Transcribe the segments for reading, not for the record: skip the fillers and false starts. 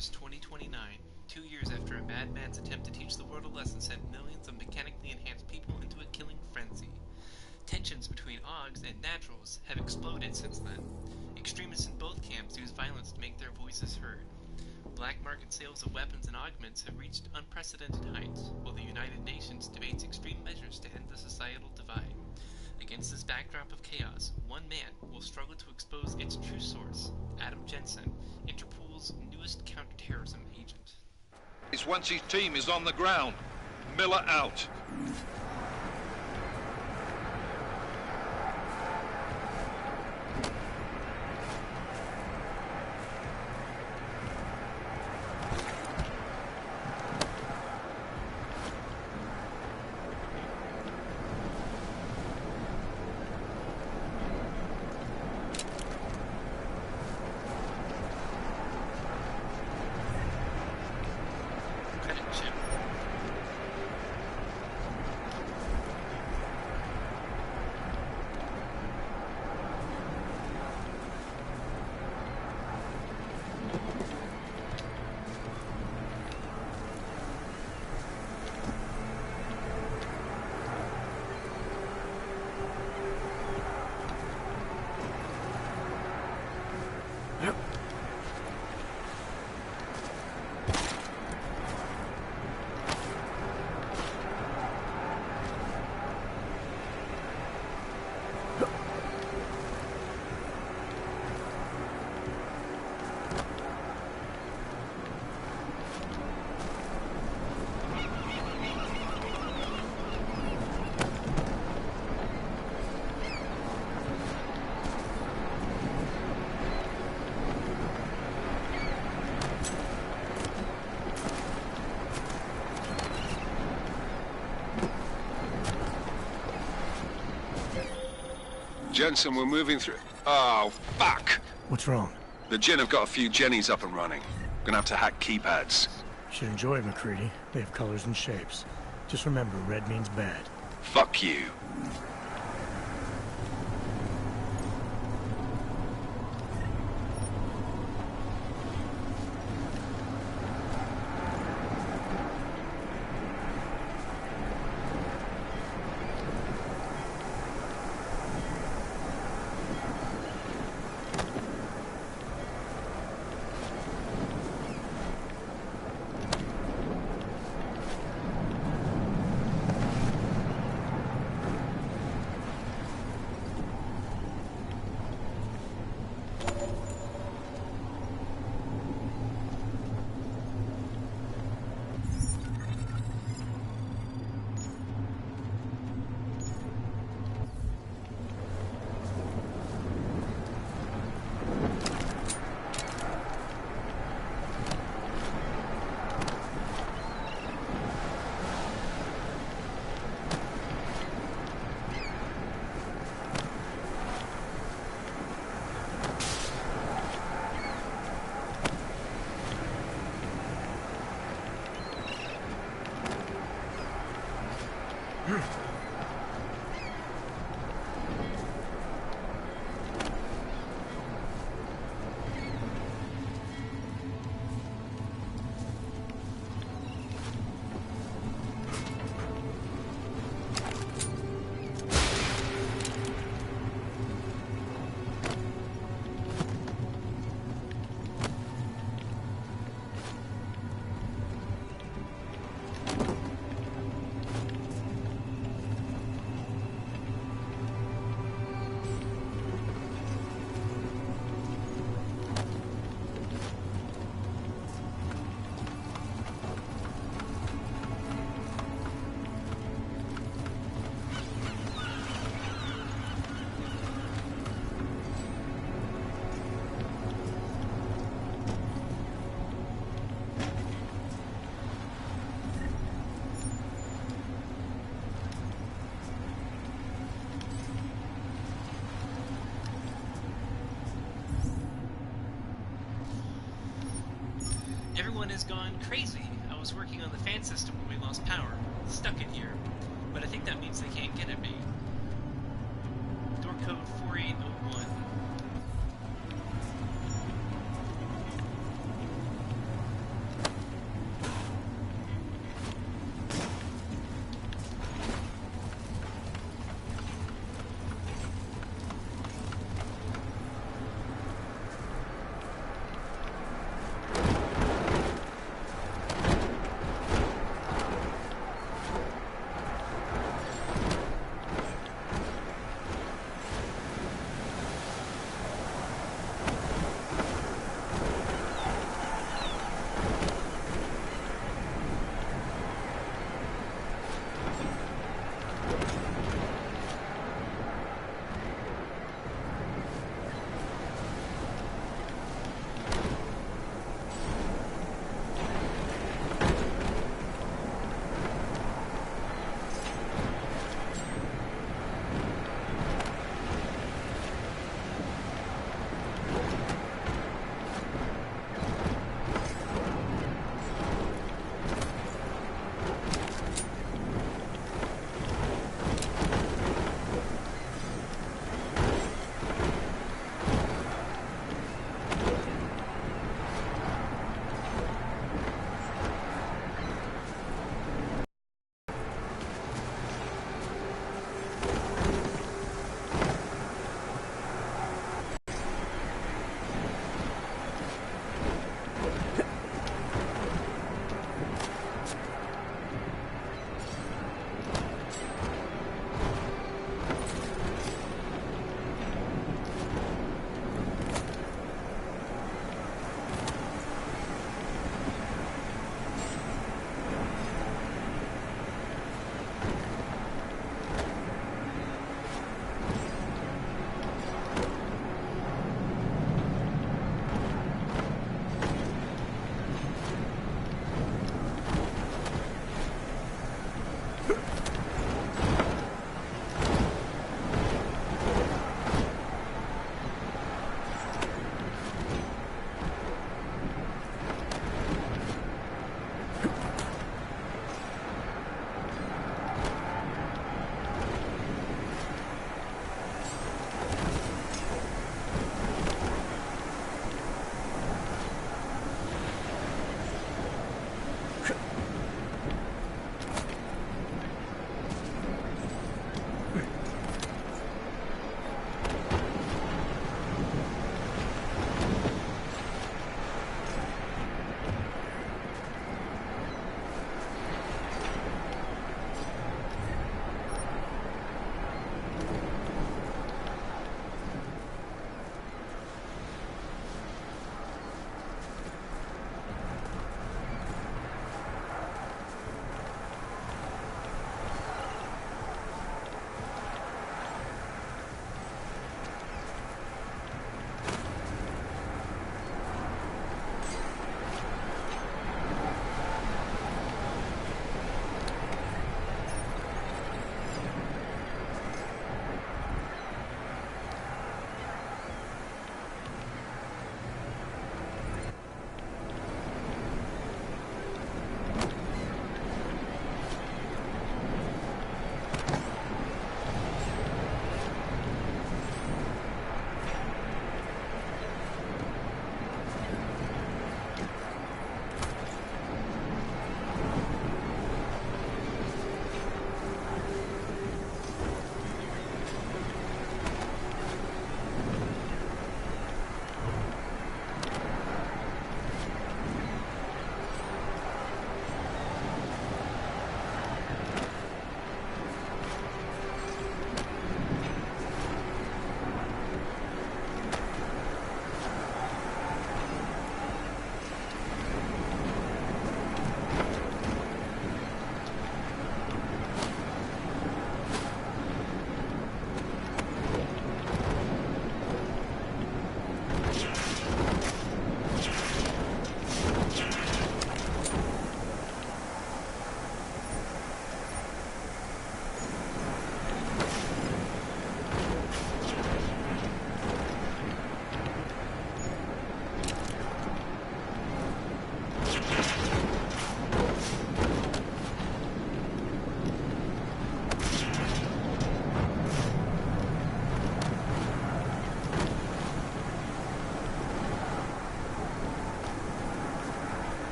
is 2029, 2 years after a madman's attempt to teach the world a lesson sent millions of mechanically enhanced people into a killing frenzy. Tensions between Augs and Naturals have exploded since then. Extremists in both camps use violence to make their voices heard. Black market sales of weapons and augments have reached unprecedented heights, while the United Nations debates extreme measures to end the societal divide. Against this backdrop of chaos, one man will struggle to expose its true source, Adam Jensen, Interpol's newest counterterrorism agent. Once his team is on the ground. Miller out. Jensen, we're moving through... Oh, fuck! What's wrong? The Jinn have got a few Jennies up and running. Gonna have to hack keypads. Should enjoy it, McCready. They have colors and shapes. Just remember, red means bad. Fuck you. Everyone has gone crazy. I was working on the fan system when we lost power. Stuck in here. But I think that means they can't get at me. Door code 4801.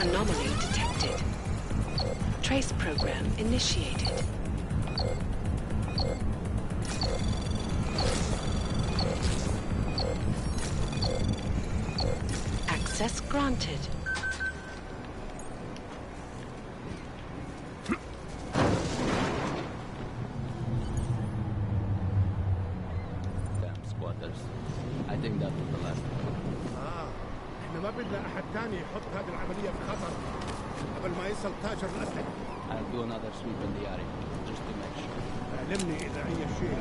Anomaly detected. Trace program initiated. Access granted. Damn squatters. I think that was the last one. احنا ما بدنا احد تاني يحط هذه العملية في خطر قبل ما يصل تاجر الأسلحة. I'll do another sweep in the area, just to make sure. علمني إذا أي شيء.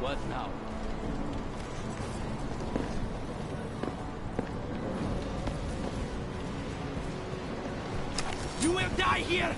What now? You will die here!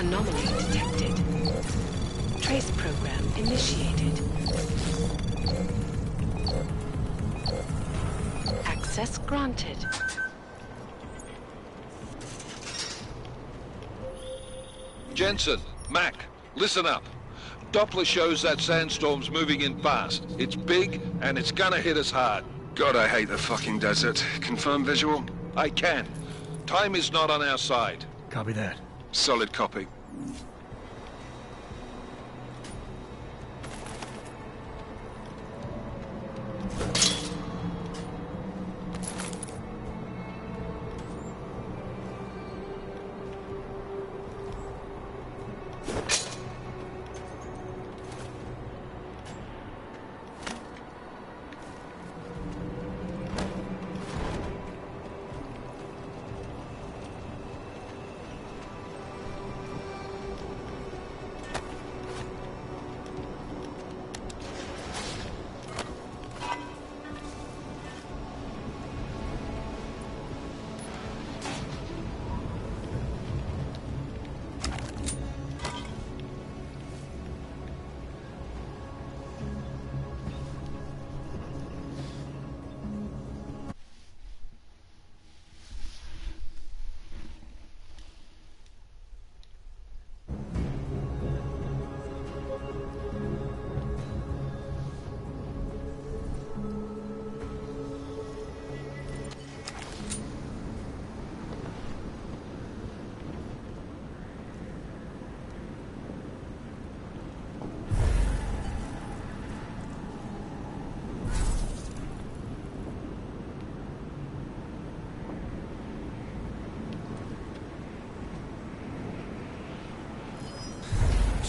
Anomaly detected. Trace program initiated. Access granted. Jensen, Mac, listen up. Doppler shows that sandstorm's moving in fast. It's big, and it's gonna hit us hard. God, I hate the fucking desert. Confirm visual? I can. Time is not on our side. Copy that. Solid copy.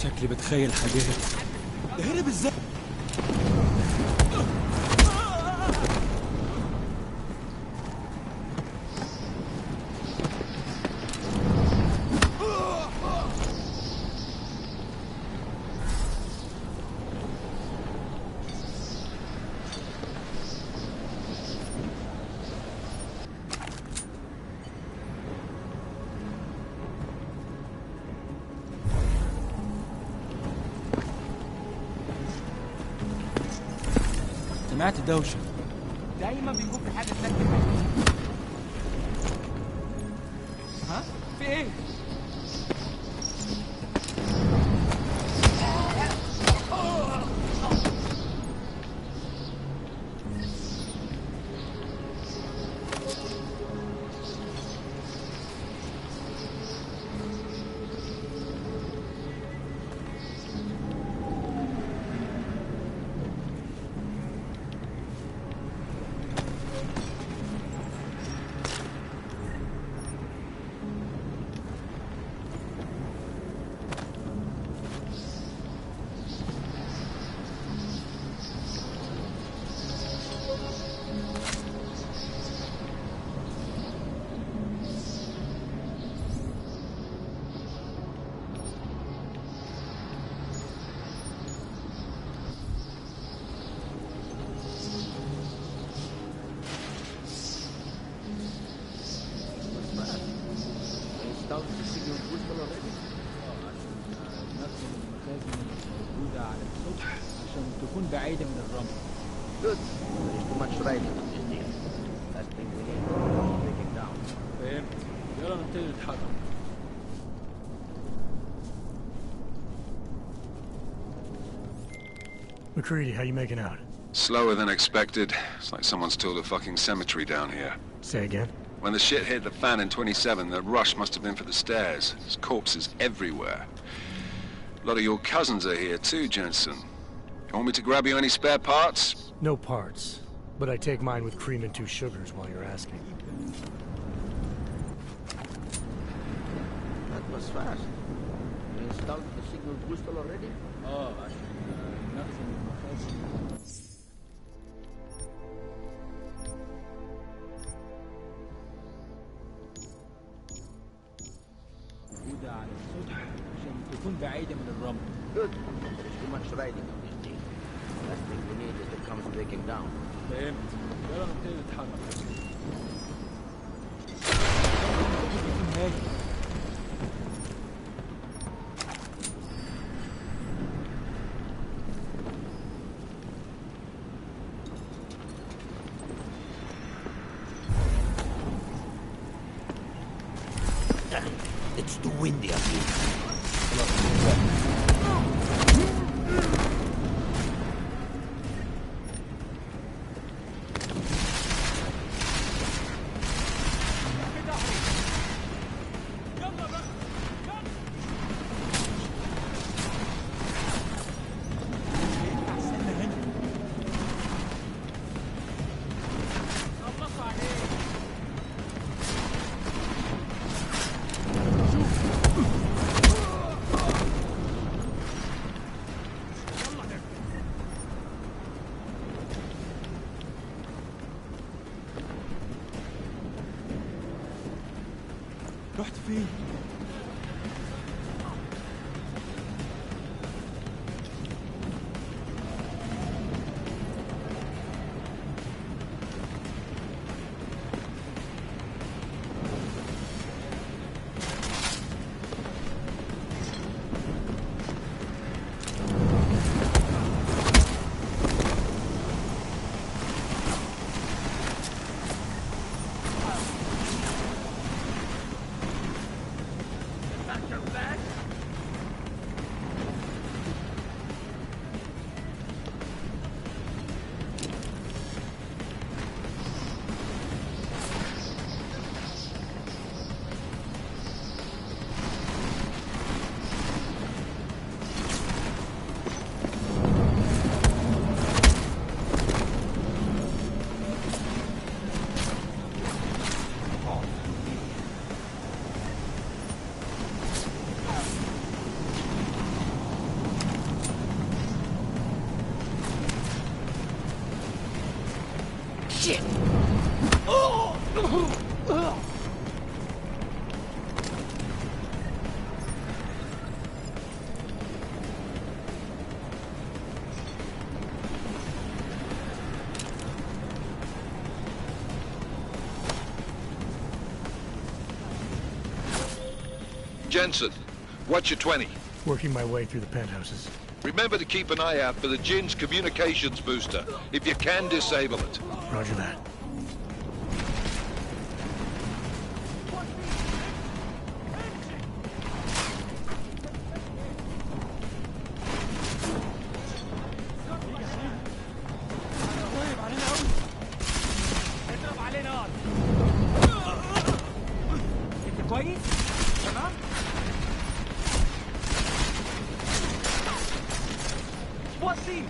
شكلي بتخيل حاجات. هرب ازاي؟ سمعت دوشة. دايما بيكون في حاجة ساكتة. ها؟ في ايه؟ تكون بعيدة من الرمل. Good. There's too much riding on this deal. Last thing we need is breaking down. فهمت. يلا نبتدي نتحرك. McCready, how you making out? Slower than expected. It's like someone's tilled a fucking cemetery down here. Say again? When the shit hit the fan in 27, the rush must have been for the stairs. There's corpses everywhere. A lot of your cousins are here too, Jensen. You want me to grab you any spare parts? No parts. But I take mine with cream and 2 sugars while you're asking. That was fast. You installed the signal booster already? عشان نخزن المخازن. موجودة على السطح عشان تكون بعيدة من الرمل. Good. There's too much riding on this deal. Last thing we need is it comes breaking down. فهمت. يلا نبتدي نتحرك. It's too windy up here. رحت فين؟ Shit! Jensen, what's your 20? Working my way through the penthouses. Remember to keep an eye out for the Jinn's communications booster. If you can, disable it. Roger that. كويس؟ تمام؟ وصي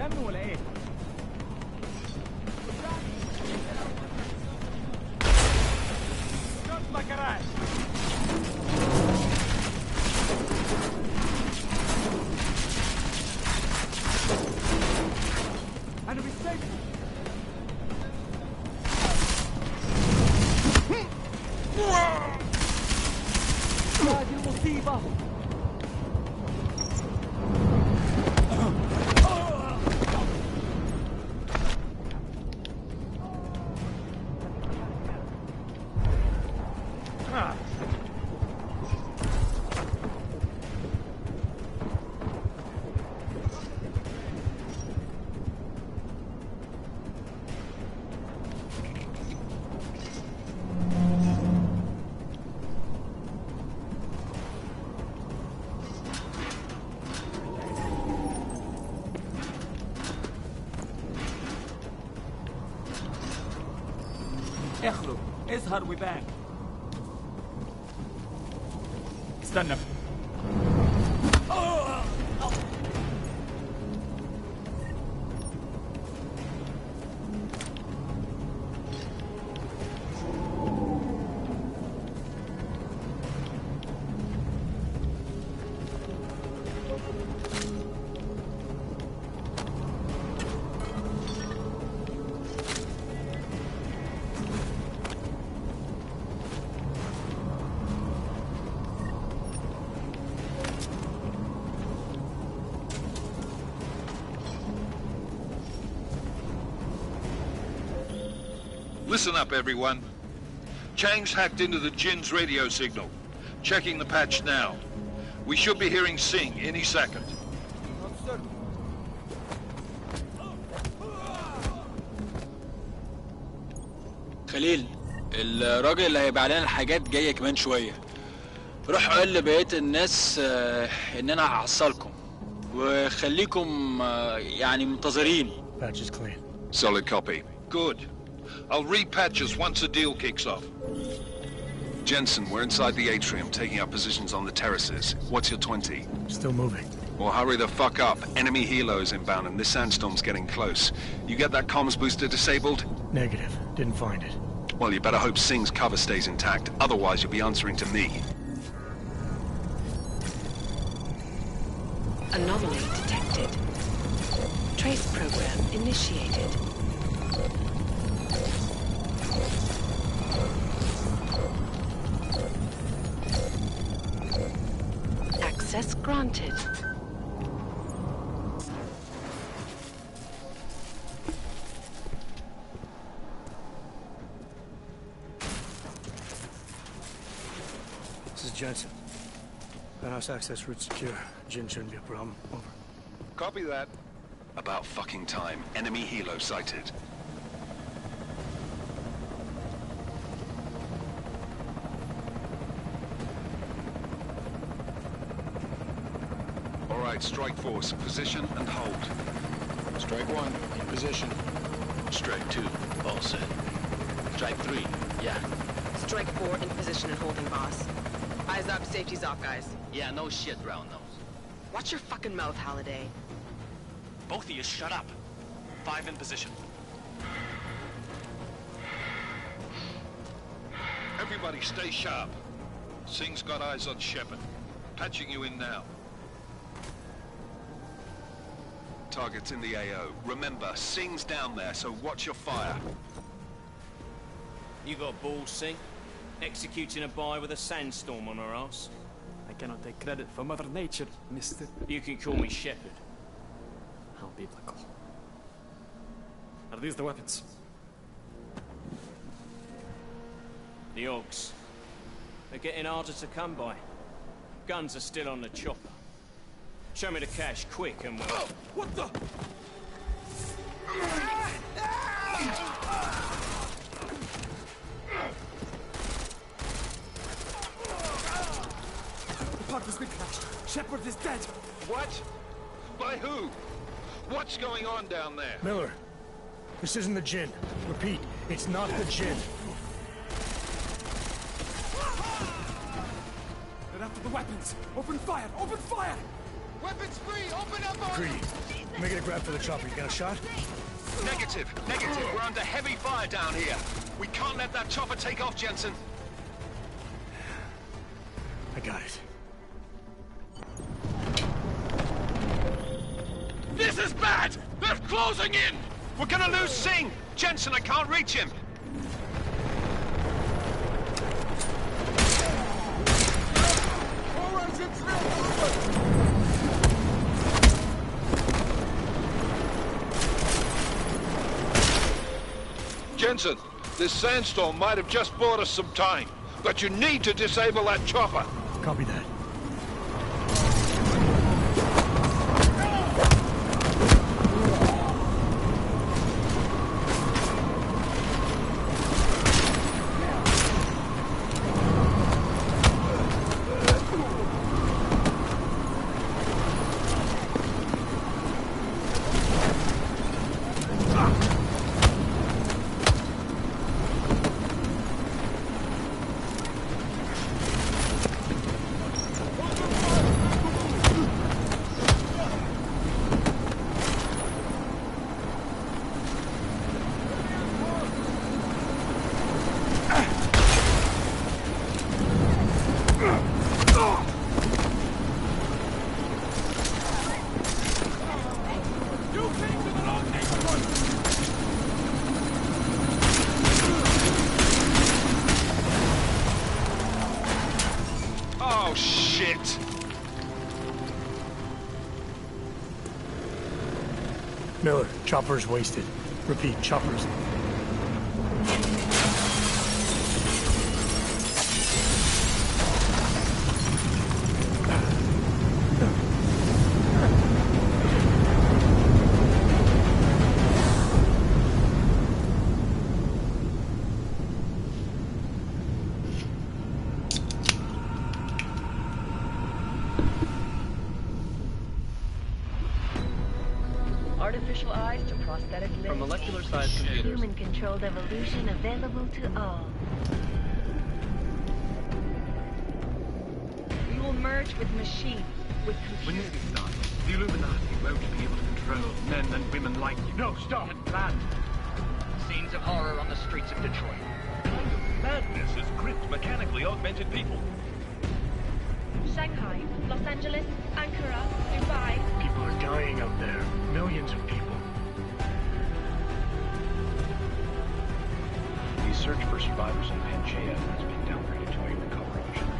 الدم ولا ايه؟ شوف ما كراش انا بالسجن هذه المصيبة اخلق اظهر وبان استنى Listen up, everyone. Chang's hacked into the Jin's radio signal. Checking the patch now. We should be hearing Singh any second. خليل، الراجل اللي هيبقى علينا الحاجات جاية كمان شوية. روح قول لبقية الناس ان انا هحصلكم وخليكم يعني منتظرين. Patch is clean. Solid copy. Good. I'll repatch us once the deal kicks off. Jensen, we're inside the atrium, taking up positions on the terraces. What's your 20? Still moving. Well, hurry the fuck up. Enemy helos inbound and this sandstorm's getting close. You get that comms booster disabled? Negative. Didn't find it. Well, you better hope Singh's cover stays intact. Otherwise, you'll be answering to me. Anomaly detected. Trace program initiated. Access granted. This is Jensen. Penthouse access route secure. Jin shouldn't be a problem. Over. Copy that. About fucking time. Enemy helo sighted. All right, strike force. Position and hold. Strike 1, in position. Strike 2, all set. Strike 3, yeah. Strike 4, in position and holding, boss. Eyes up, safety's off, guys. Yeah, no shit, round nose. Watch your fucking mouth, Halliday. Both of you, shut up. 5 in position. Everybody stay sharp. Singh's got eyes on Shepard. Patching you in now. Target's in the AO. Remember, Singh's down there, so watch your fire. You got balls, Singh? Executing a buy with a sandstorm on our ass? I cannot take credit for Mother Nature, mister. You can call me Shepard. How biblical. Are these the weapons? The Augs. They're getting harder to come by. Guns are still on the chopper. Show me the cash, quick, and we'll... Oh, what the? The pod has been crashed. Shepard is dead. What? By who? What's going on down there? Miller, this isn't the Jin. Repeat, it's not the Jin. They're after the weapons. Open fire! Open fire! Weapons free! Open up on Creedy, make it a grab for the chopper. You got a shot? Negative. Negative. We're under heavy fire down here. We can't let that chopper take off, Jensen. I got it. This is bad! They're closing in! We're gonna lose Singh! Jensen, I can't reach him! Jensen, this sandstorm might have just bought us some time, but you need to disable that chopper. Copy that. Oh, shit! Miller, chopper's wasted. Repeat, chopper's... artificial eyes to prosthetic limbs. From molecular-sized computers. Human-controlled evolution available to all. We will merge with machines, with When computers. this starts, the Illuminati won't be able to control men and women like you. No, stop! Get planned. Scenes of horror on the streets of Detroit. Madness has gripped mechanically augmented people. Shanghai, Los Angeles, Ankara, Dubai. People are dying out there. Millions of people. The search for survivors in Pangaea has been downgraded to a recovery mission.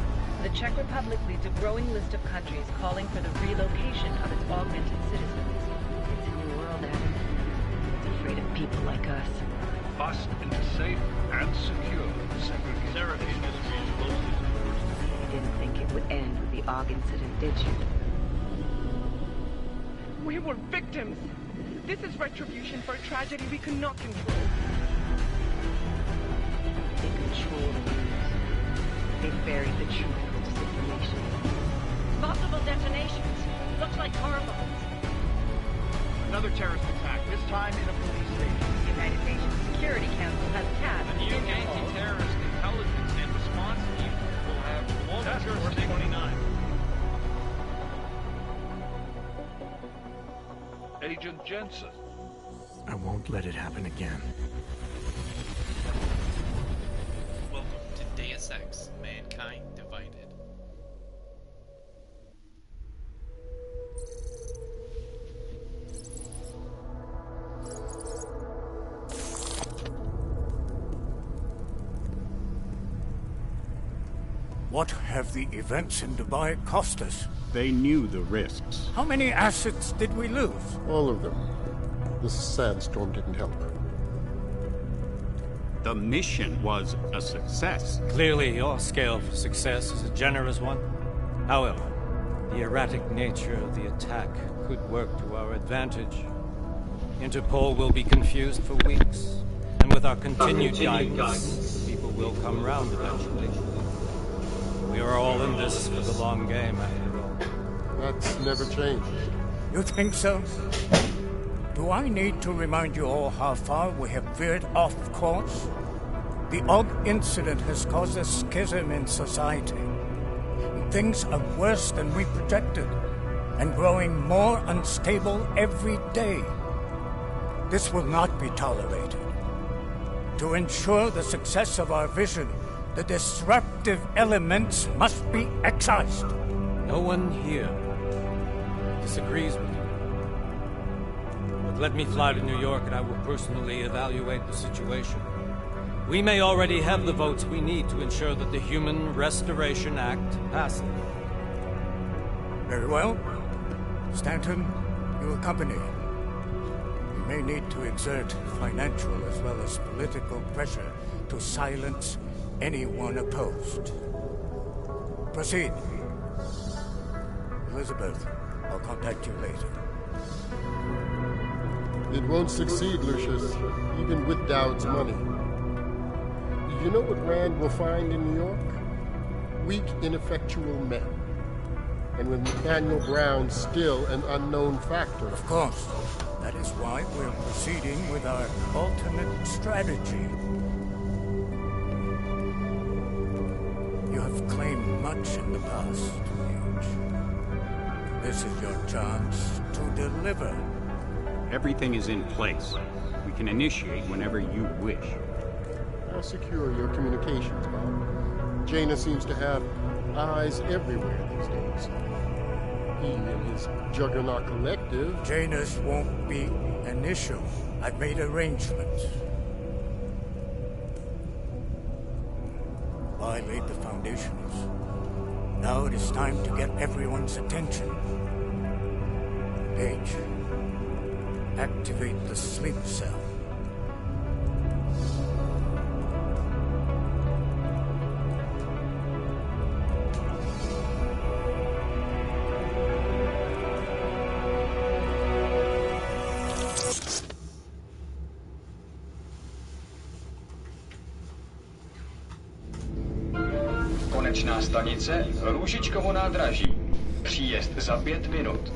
The Czech Republic leads a growing list of countries calling for the relocation of its augmented citizens. It's a new world, Adam. It's afraid of people like us. Bust into safe and secure segregation industries closely to the worst. You didn't think it would end with the AUG incident, did you? We were victims. This is retribution for a tragedy we could not control. They control the news. They buried the truth with disinformation. Multiple detonations. Looks like car bombs. Another terrorist attack, this time in a police station. The United Nations Security Council has cast The new anti-terrorist intelligence and response team will have global Task Force jurisdiction. 29. Agent Jensen. I won't let it happen again. Welcome to Deus Ex, Mankind Divided. What have the events in Dubai cost us? They knew the risks. How many assets did we lose? All of them. This sandstorm didn't help. The mission was a success. Clearly, your scale for success is a generous one. However, the erratic nature of the attack could work to our advantage. Interpol will be confused for weeks, and with our continued guidance, people will come round eventually. We are all in this for the long game, after all. That's never changed. You think so? Do I need to remind you all how far we have veered off course? The AUG incident has caused a schism in society. Things are worse than we projected, and growing more unstable every day. This will not be tolerated. To ensure the success of our vision, the disruptive elements must be excised. No one here disagrees with you. But let me fly to New York and I will personally evaluate the situation. We may already have the votes we need to ensure that the Human Restoration Act passes. Very well. Stanton, you accompany. We may need to exert financial as well as political pressure to silence anyone opposed. Proceed. Elizabeth, I'll contact you later. It won't succeed, Lucius, even with Dowd's money. You know what Rand will find in New York? Weak, ineffectual men. And with Nathaniel Brown still an unknown factor. Of course. That is why we're proceeding with our alternate strategy. You have claimed much in the past, Huge. This is your chance to deliver. Everything is in place. We can initiate whenever you wish. How secure your communications, Bob? Jaina seems to have eyes everywhere these days. He and his Juggernaut Collective... Janus won't be an issue. I've made arrangements. I laid the foundations. Now it is time to get everyone's attention. Page, activate the sleep cell. Konečná stanice Růžičkovo nádraží. Příjezd za 5 minut.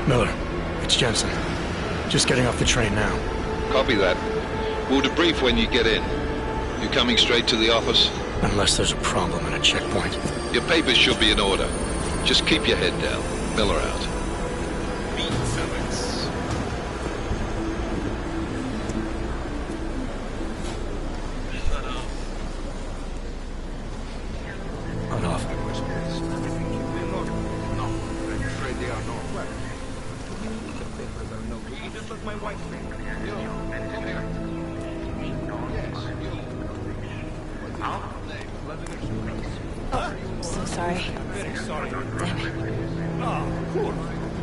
Miller, it's Jensen. Just getting off the train now. Copy that. We'll debrief when you get in. You coming straight to the office? Unless there's a problem at a checkpoint. Your papers should be in order. Just keep your head down. Miller out. So sorry. Sorry. Damn it. Oh, cool.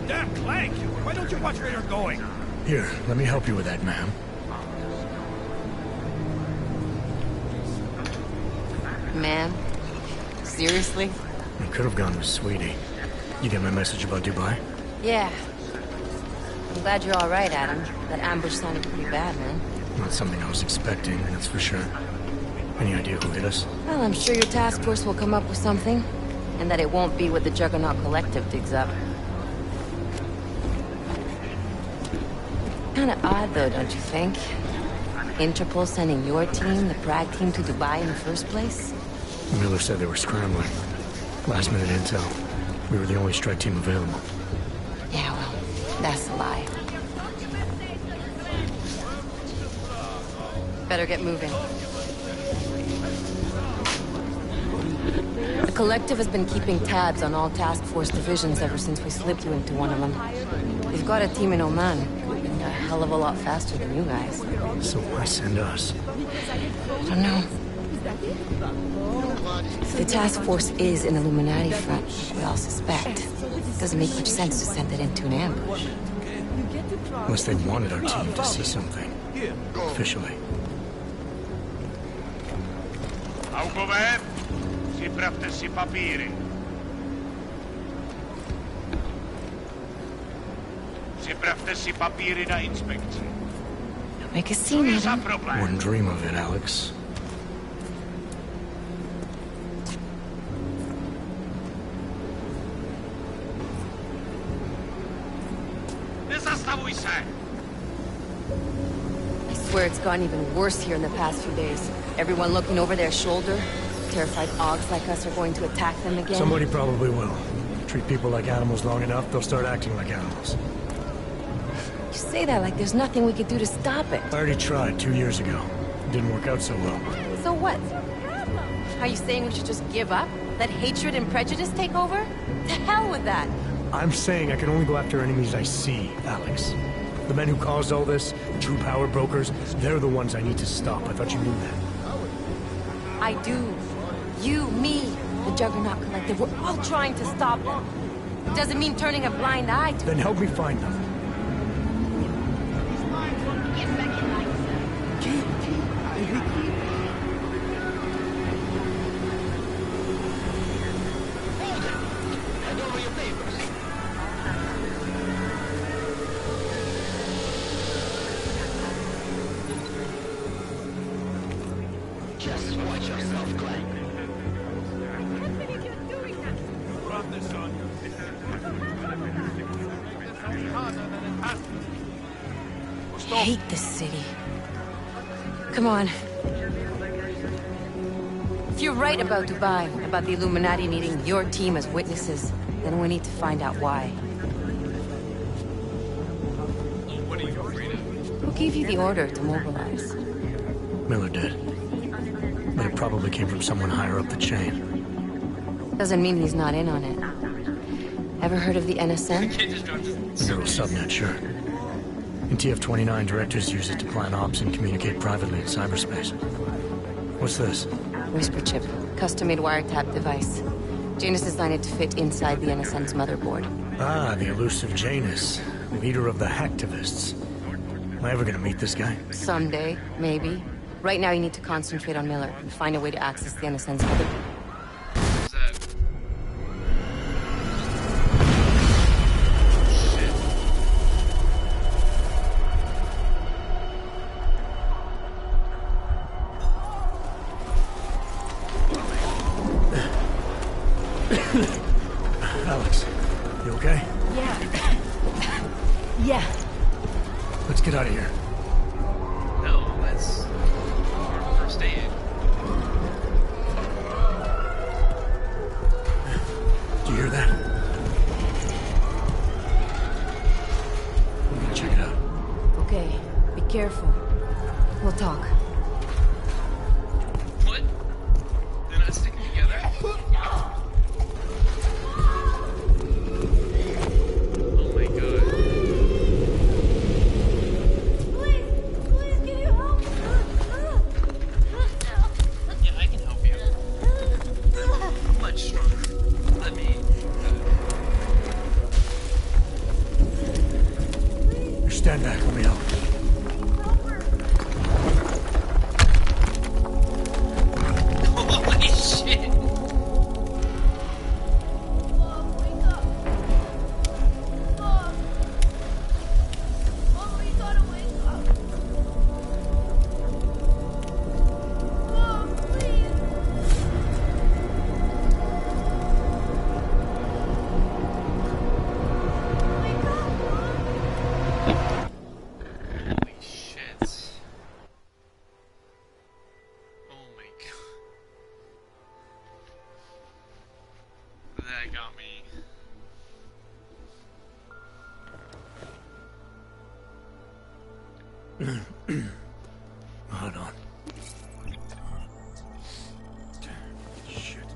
Damn Clank! Why don't you watch where you're going? Here, let me help you with that, ma'am. Man? Seriously? I could have gone with Sweetie. You get my message about Dubai? Yeah. I'm glad you're alright, Adam. That ambush sounded pretty bad, man. Not something I was expecting, that's for sure. Any idea who hit us? Well, I'm sure your task force will come up with something. And that it won't be what the Juggernaut Collective digs up. Kinda odd, though, don't you think? Interpol sending your team, the Prague team, to Dubai in the first place? Miller said they were scrambling. Last minute intel. We were the only strike team available. Yeah, well, that's a lie. Better get moving. The Collective has been keeping tabs on all task force divisions ever since we slipped you into one of them. They've got a team in Oman, and a hell of a lot faster than you guys. So why send us? I don't know. If the task force is an Illuminati front, we all suspect, it doesn't make much sense to send it into an ambush. Unless they wanted our team to see something. Officially. Augover, připravte si papíry. Připravte si papíry na inspekci. Don't make a scene, Adam. Wouldn't dream of it, Alex. Nezastavuj se! I swear it's gotten even worse here in the past few days. Everyone looking over their shoulder. Terrified Augs like us are going to attack them again. Somebody probably will. Treat people like animals long enough, they'll start acting like animals. You say that like there's nothing we could do to stop it. I already tried 2 years ago. Didn't work out so well. So what? Are you saying we should just give up? Let hatred and prejudice take over? To hell with that! I'm saying I can only go after enemies I see, Alex. The men who caused all this, the true power brokers, they're the ones I need to stop. I thought you knew that. I do. You, me, the Juggernaut Collective, we're all trying to stop them. Doesn't mean turning a blind eye to... Then help me find them. Just watch yourself, Clank. I hate this city. Come on. If you're right about Dubai, about the Illuminati needing your team as witnesses, then we need to find out why. Who gave you the order to mobilize? Miller did. But it probably came from someone higher up the chain. Doesn't mean he's not in on it. Ever heard of the NSN? The neural subnet, sure. In TF-29, directors use it to plan ops and communicate privately in cyberspace. What's this? Whisper chip. Custom-made wiretap device. Janus designed it to fit inside the NSN's motherboard. Ah, the elusive Janus. Leader of the hacktivists. Am I ever gonna meet this guy? Someday, maybe. Right now you need to concentrate on Miller and find a way to access the NSN's motherboard. Alex, you okay? Yeah. Yeah. Let's get out of here. No, that's first aid. Do you hear that? I'm gonna check it out. Okay, be careful. We'll talk. What? They're not sticking together? Oh my god. Please, can you help? Yeah, I can help you. I'm much stronger. Let me... Stand back, let me help. Holy shit! Holy shit. Oh my god. That got me. Hold on. Shit.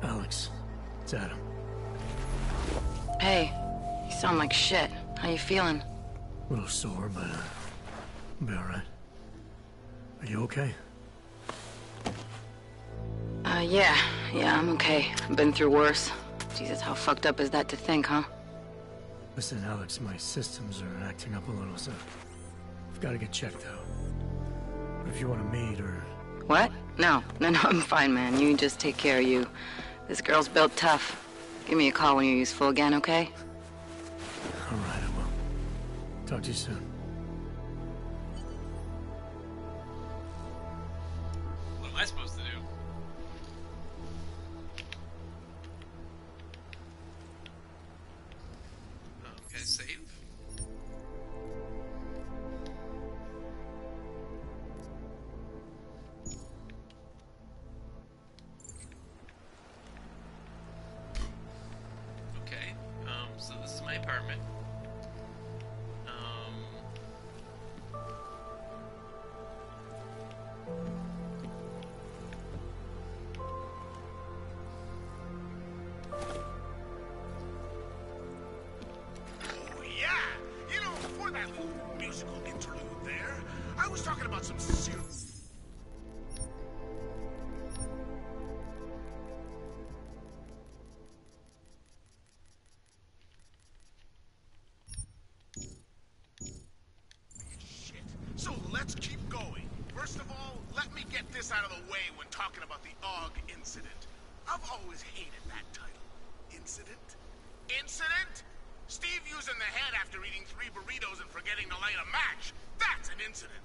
Alex, it's Adam. Hey, you sound like shit. How you feeling? A little sore, but I'll be alright. Are you okay? Yeah, I'm okay. I've been through worse. Jesus, how fucked up is that to think, huh? Listen, Alex, my systems are acting up a little, so I've got to get checked out. But if you want to meet or... What? No, I'm fine, man. You just take care of you. This girl's built tough. Give me a call when you're useful again, okay? Alright, I will. Talk to you soon. What am I supposed to do? Okay, save. Okay, so this is my apartment. Oh, yeah! You know, before that little musical interlude there, I was talking about some serious... Shit. So let's keep going. First of all, let me get this out of the way when talking about the AUG incident. I've always hated that title. Incident? Incident? Steve using the head after eating 3 burritos and forgetting to light a match. That's an incident.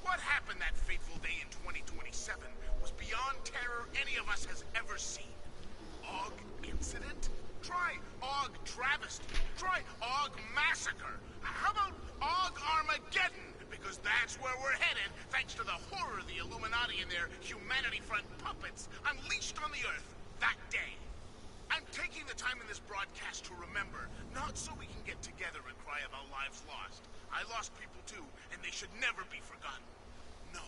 What happened that fateful day in 2027 was beyond terror any of us has ever seen. AUG incident? Try AUG travesty. Try AUG massacre. How about AUG Armageddon? Because that's where we're headed, thanks to the horror of the Illuminati and their Humanity Front puppets unleashed on the Earth that day. I'm taking the time in this broadcast to remember, not so we can get together and cry about lives lost. I lost people too, and they should never be forgotten. No,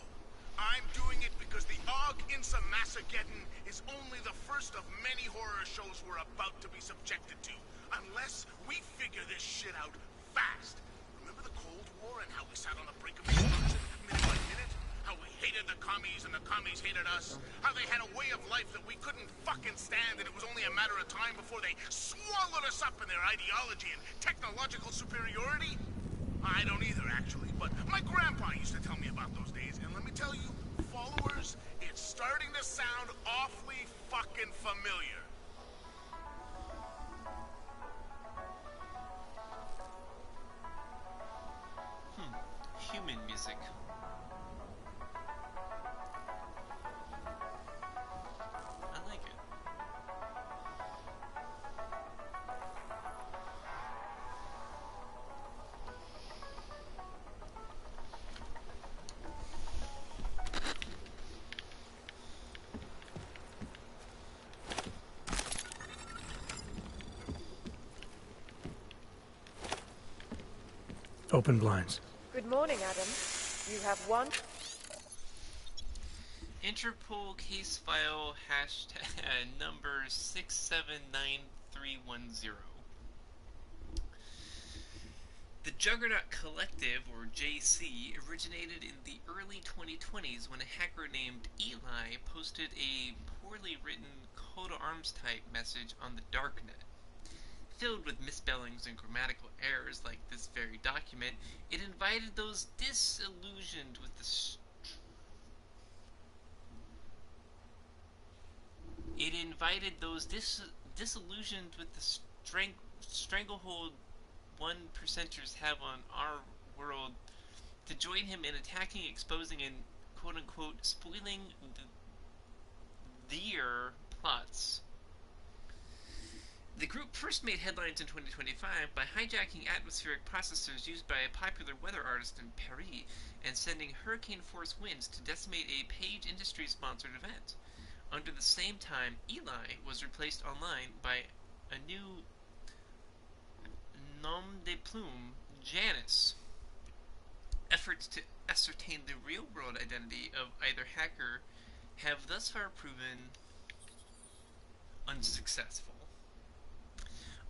I'm doing it because the AUG Insa Massageddon is only the first of many horror shows we're about to be subjected to, unless we figure this shit out fast. Remember the Cold War and how we sat on the brink of destruction minute by minute? How we hated the commies and the commies hated us? How they had a way of life that we couldn't fucking stand and it was only a matter of time before they swallowed us up in their ideology and technological superiority? I don't either, actually, but my grandpa used to tell me about those days, and let me tell you, followers, it's starting to sound awfully fucking familiar. Human music. I like it. Open blinds. Good morning, Adam. You have one... Interpol case file hashtag number 679310. The Juggernaut Collective, or JC, originated in the early 2020s when a hacker named Eli posted a poorly written coat of arms type message on the darknet. Filled with misspellings and grammatical errors like this very document, it invited those disillusioned with the disillusioned with the stranglehold one percenters have on our world to join him in attacking, exposing, and quote-unquote spoiling their plots. The group first made headlines in 2025 by hijacking atmospheric processors used by a popular weather artist in Paris and sending hurricane-force winds to decimate a Page Industries-sponsored event. Under the same time, Eli was replaced online by a new nom de plume, Janice. Efforts to ascertain the real-world identity of either hacker have thus far proven unsuccessful.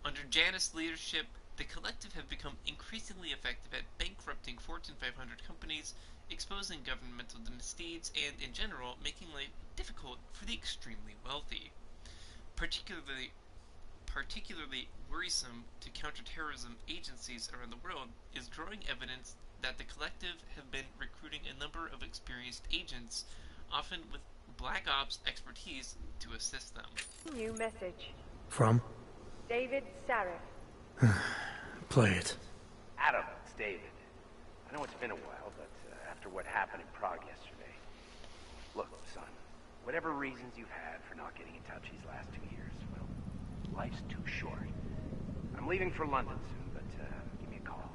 Under Janice's leadership, the collective have become increasingly effective at bankrupting Fortune 500 companies, exposing governmental misdeeds, and, in general, making life difficult for the extremely wealthy. Particularly worrisome to counterterrorism agencies around the world is growing evidence that the collective have been recruiting a number of experienced agents, often with black ops expertise, to assist them. New message. From? David Sarif. Play it. Adam, it's David. I know it's been a while, but after what happened in Prague yesterday... Look, son, whatever reasons you've had for not getting in touch these last 2 years, well, life's too short. I'm leaving for London soon, but give me a call.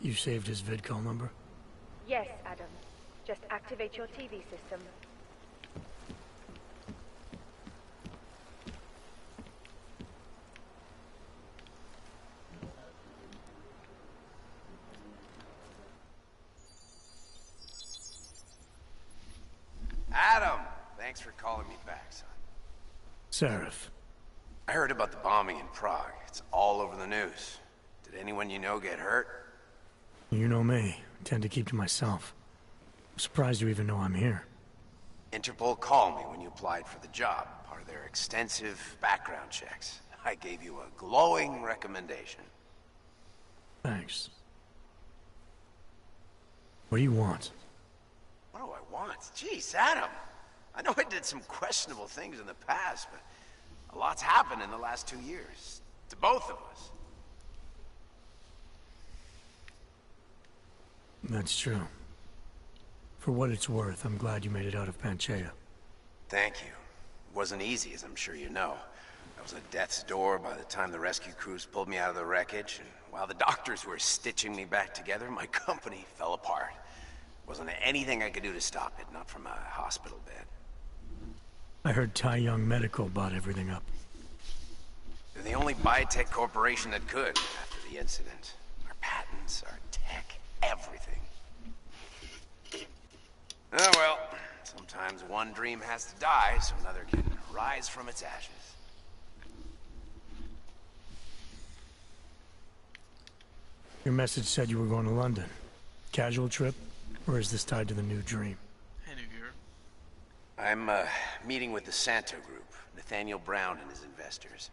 You saved his vidcall number? Yes, Adam. Just activate your TV system. Adam! Thanks for calling me back, son. Sarif. I heard about the bombing in Prague. It's all over the news. Did anyone you know get hurt? You know me. I tend to keep to myself. I'm surprised you even know I'm here. Interpol called me when you applied for the job, part of their extensive background checks. I gave you a glowing recommendation. Thanks. What do you want? What do I want? Jeez, Adam. I know I did some questionable things in the past, but a lot's happened in the last 2 years. To both of us. That's true. For what it's worth, I'm glad you made it out of Panchaea. Thank you. It wasn't easy, as I'm sure you know. I was at death's door by the time the rescue crews pulled me out of the wreckage, and while the doctors were stitching me back together, my company fell apart. Wasn't anything I could do to stop it, not from a hospital bed. I heard Tai Young Medical bought everything up. They're the only biotech corporation that could after the incident. Our patents, our tech, everything. Oh well, sometimes one dream has to die so another can rise from its ashes. Your message said you were going to London. Casual trip? Or is this tied to the new dream? I'm meeting with the Santo Group, Nathaniel Brown and his investors.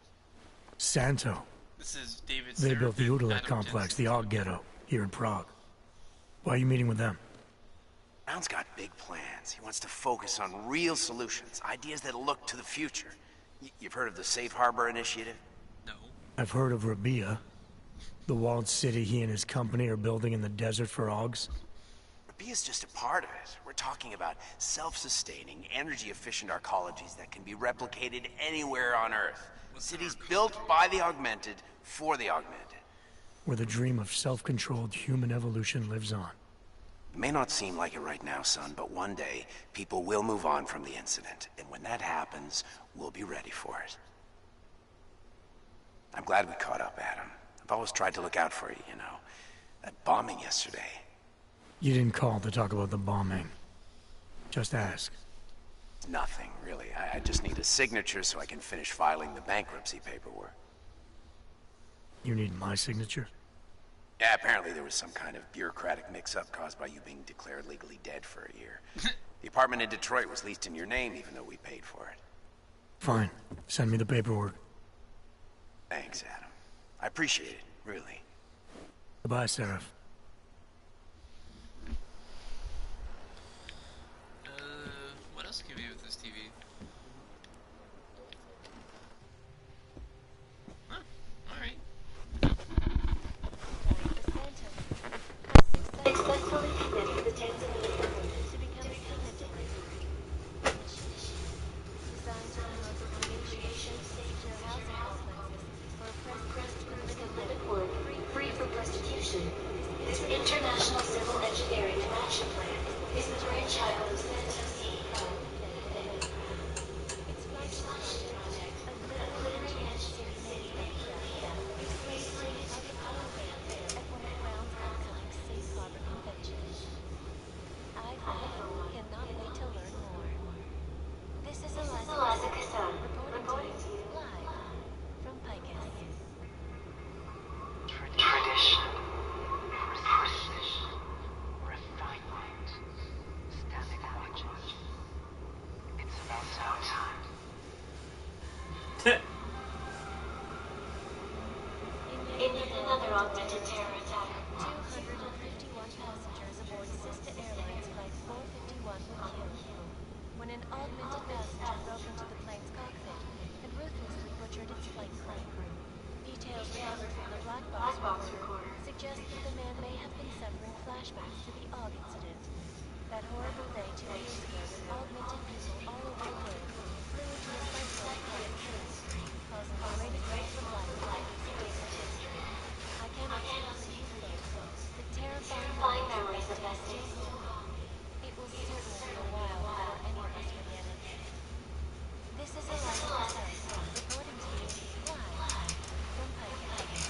Santo? This is David They Sarif built the and Udalek Adam complex, Jensen. the Og Ghetto, here in Prague. Why are you meeting with them? Brown's got big plans. He wants to focus on real solutions, ideas that look to the future. You've heard of the Safe Harbor Initiative? I've heard of Rabia, the walled city he and his company are building in the desert for Augs. Rabia's just a part of it. We're talking about self-sustaining, energy-efficient arcologies that can be replicated anywhere on Earth. Cities built by the augmented, for the augmented. Where the dream of self-controlled human evolution lives on. It may not seem like it right now, son, but one day, people will move on from the incident. And when that happens, we'll be ready for it. I'm glad we caught up, Adam. I've always tried to look out for you, you know. That bombing yesterday. You didn't call to talk about the bombing. Just ask. Nothing, really. I just need a signature so I can finish filing the bankruptcy paperwork. You need my signature? Yeah, apparently there was some kind of bureaucratic mix-up caused by you being declared legally dead for a year. The apartment in Detroit was leased in your name even though we paid for it. Fine. Send me the paperwork. Thanks, Adam. I appreciate it, really. Goodbye, Seraph. What else can we do with this TV? Huh, alright. Successfully committed the Tanzanian government to become a signatory designed to promote the creation of secure housing complexes for oppressed groups who live and work free from persecution. This international civil engineering and action plan is the brainchild of Santos E. Its flagship project, a glittering engineered city named Utopia, is slated to be publicly unveiled at one of Brown's upcoming Safe Harbor conventions. I, for one, cannot wait to learn more. This is Eliza Cassan, reporting to you live from Picus. Tradition, precision, refinement, static watches. It's about time. In yet another augmented terror attack, 251 passengers aboard Sista Airlines Flight 451 were killed when an augmented passenger broke into the plane's cockpit and ruthlessly butchered its flight crew. Details recovered from the black box recorder suggest that the man may have been suffering flashbacks to the AUG incident. That horrible day 2 years ago when augmented people all over the globe flew into a cyclone climate city, causing the greatest loss of life in recent history. I cannot stress to you folks the terrifying memories of that day still haunt me. It will certainly be a while before any of us forget it. This is Eliza Cassan, reporting to you live from Picus.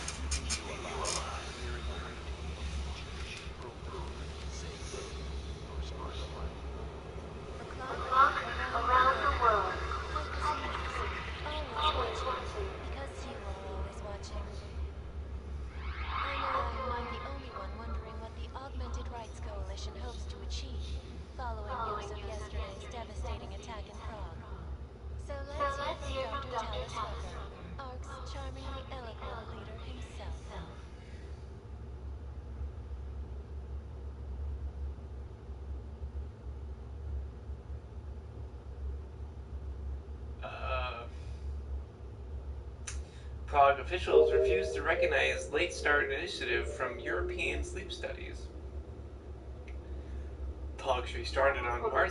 O'clock around the world. Picus News, always watching, because you are always watching. I know I'm not the only one wondering what the Augmented Rights Coalition hopes to achieve following news of yesterday's devastating attack in Prague. So let's hear from Dr. Tallis Weber, ARC's charmingly eloquent leader himself. Prague officials refuse to recognize late start initiative from European sleep studies. Talks restarted on March.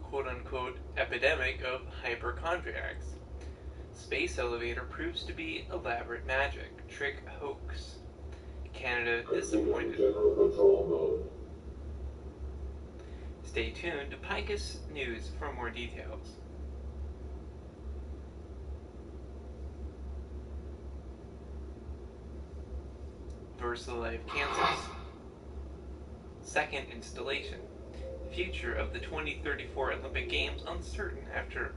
Quote-unquote epidemic of hypochondriacs. Space elevator proves to be elaborate magic, trick hoax. Canada disappointed. Stay tuned to Picus News for more details. VersaLife cancels. Second installation. Future of the 2034 Olympic Games uncertain after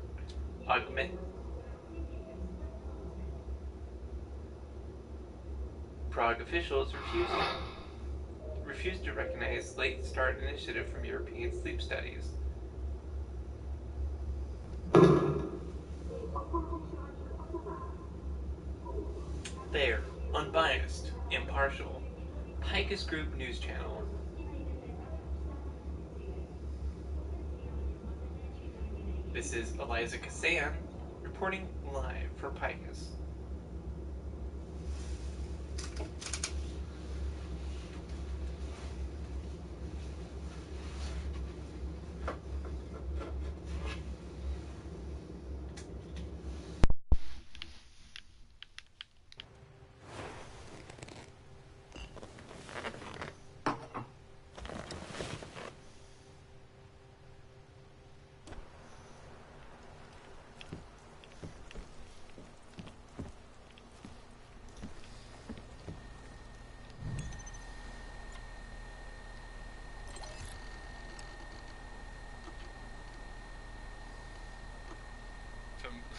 Prague officials refused to recognize late start initiative from European sleep studies. There, unbiased, impartial, Picus Group News Channel. This is Eliza Cassan reporting live for Picus.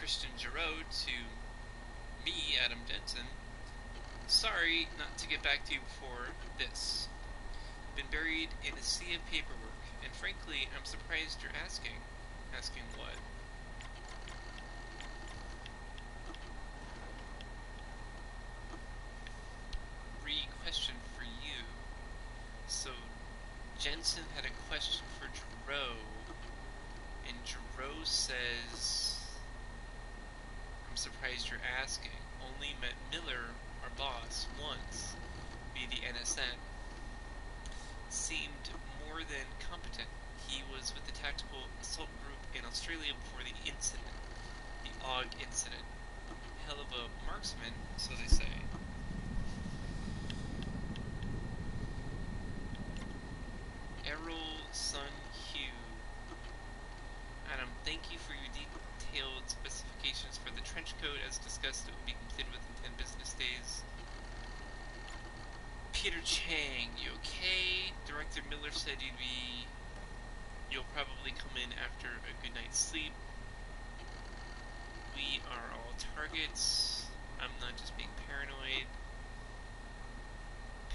Christian Giroux to me, Adam Jensen. Sorry not to get back to you before this. Been buried in a sea of paperwork, and frankly, I'm surprised you're asking. Asking what? Question for you. So, Jensen had a question for Giroux, and Giroux says, I'm surprised you're asking. Only met Miller, our boss, once, via the NSN. Seemed more than competent. He was with the tactical assault group in Australia before the incident. The Og incident. Hell of a marksman, so they say. Errol Sun Hugh. Adam, thank you for your detailed specifications for the trench coat. As discussed, it will be completed within 10 business days. Peter Chang, you okay? Director Miller said you'll probably come in after a good night's sleep. We are all targets. I'm not just being paranoid.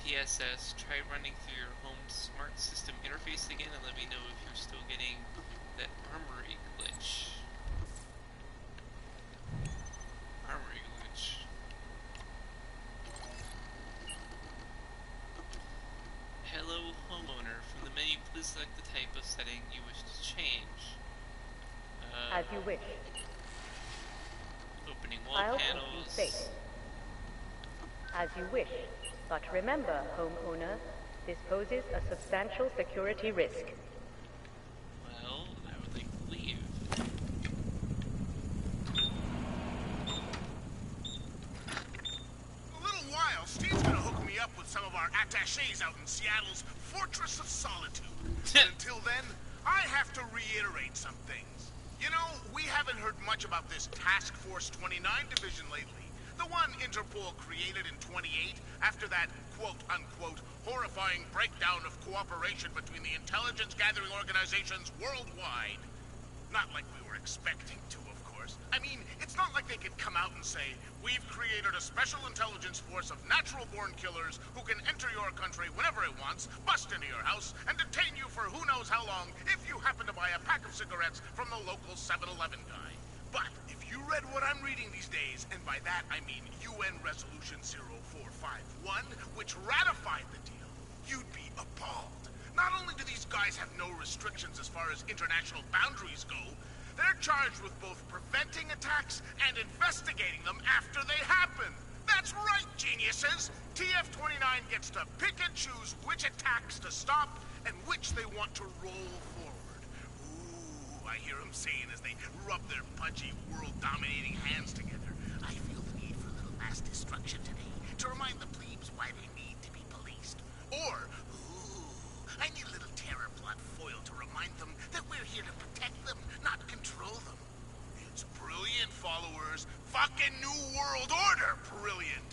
PSS, try running through your home smart system interface again and let me know if you're still getting that armory glitch. Armory glitch. Hello, homeowner. From the menu, please select the type of setting you wish to change. As you wish. Opening wall I'll panels. keep you safe. As you wish. But remember, homeowner, this poses a substantial security risk. Well, I would like to leave. In a little while, Steve's gonna hook me up with some of our attachés out in Seattle's Fortress of Solitude. But until then, I have to reiterate some things. You know, we haven't heard much about this Task Force 29 division lately. The one Interpol created in 28 after that quote-unquote horrifying breakdown of cooperation between the intelligence-gathering organizations worldwide. Not like we were expecting to, of course. I mean, it's not like they could come out and say, we've created a special intelligence force of natural-born killers who can enter your country whenever it wants, bust into your house, and detain you for who knows how long if you happen to buy a pack of cigarettes from the local 7-Eleven guy. But if you read what I'm reading these days, and by that I mean UN Resolution 0451, which ratified the deal, you'd be appalled. Not only do these guys have no restrictions as far as international boundaries go, they're charged with both preventing attacks and investigating them after they happen. That's right, geniuses! TF-29 gets to pick and choose which attacks to stop and which they want to roll forward. I hear them saying as they rub their pudgy, world-dominating hands together. I feel the need for a little mass destruction today to remind the plebes why they need to be policed. Or, I need a little terror plot foil to remind them that we're here to protect them, not control them. It's brilliant, followers. Fucking New World Order brilliant.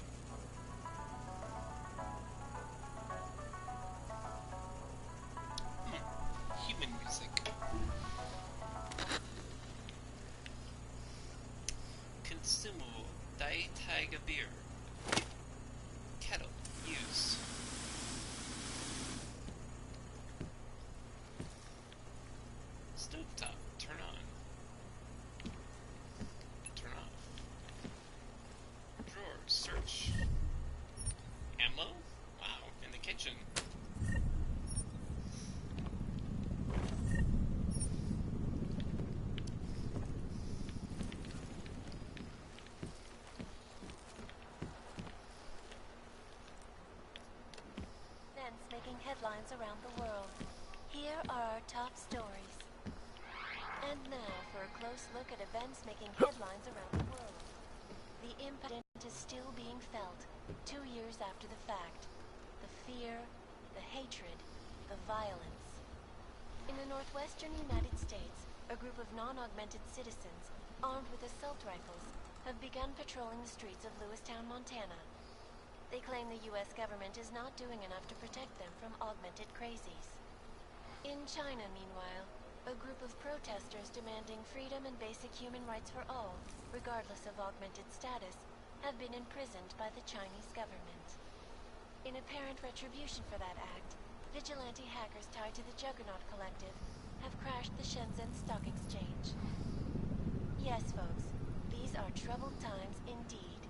Human music. Consumable, Dai Taiga beer. Kettle, use. Stovetop, turn on. Turn off. Drawer, search. Ammo? Wow, in the kitchen. Making headlines around the world. Here are our top stories. And now for a close look at events making headlines around the world. The impact is still being felt 2 years after the fact. The fear, the hatred, the violence. In the northwestern United States, a group of non-augmented citizens, armed with assault rifles, have begun patrolling the streets of Lewistown, Montana. They claim the U.S. government is not doing enough to protect them from augmented crazies. In China, meanwhile, A group of protesters demanding freedom and basic human rights for all, regardless of augmented status, have been imprisoned by the Chinese government. In apparent retribution for that act, vigilante hackers tied to the Juggernaut Collective have crashed the Shenzhen Stock Exchange. Yes, folks, these are troubled times indeed.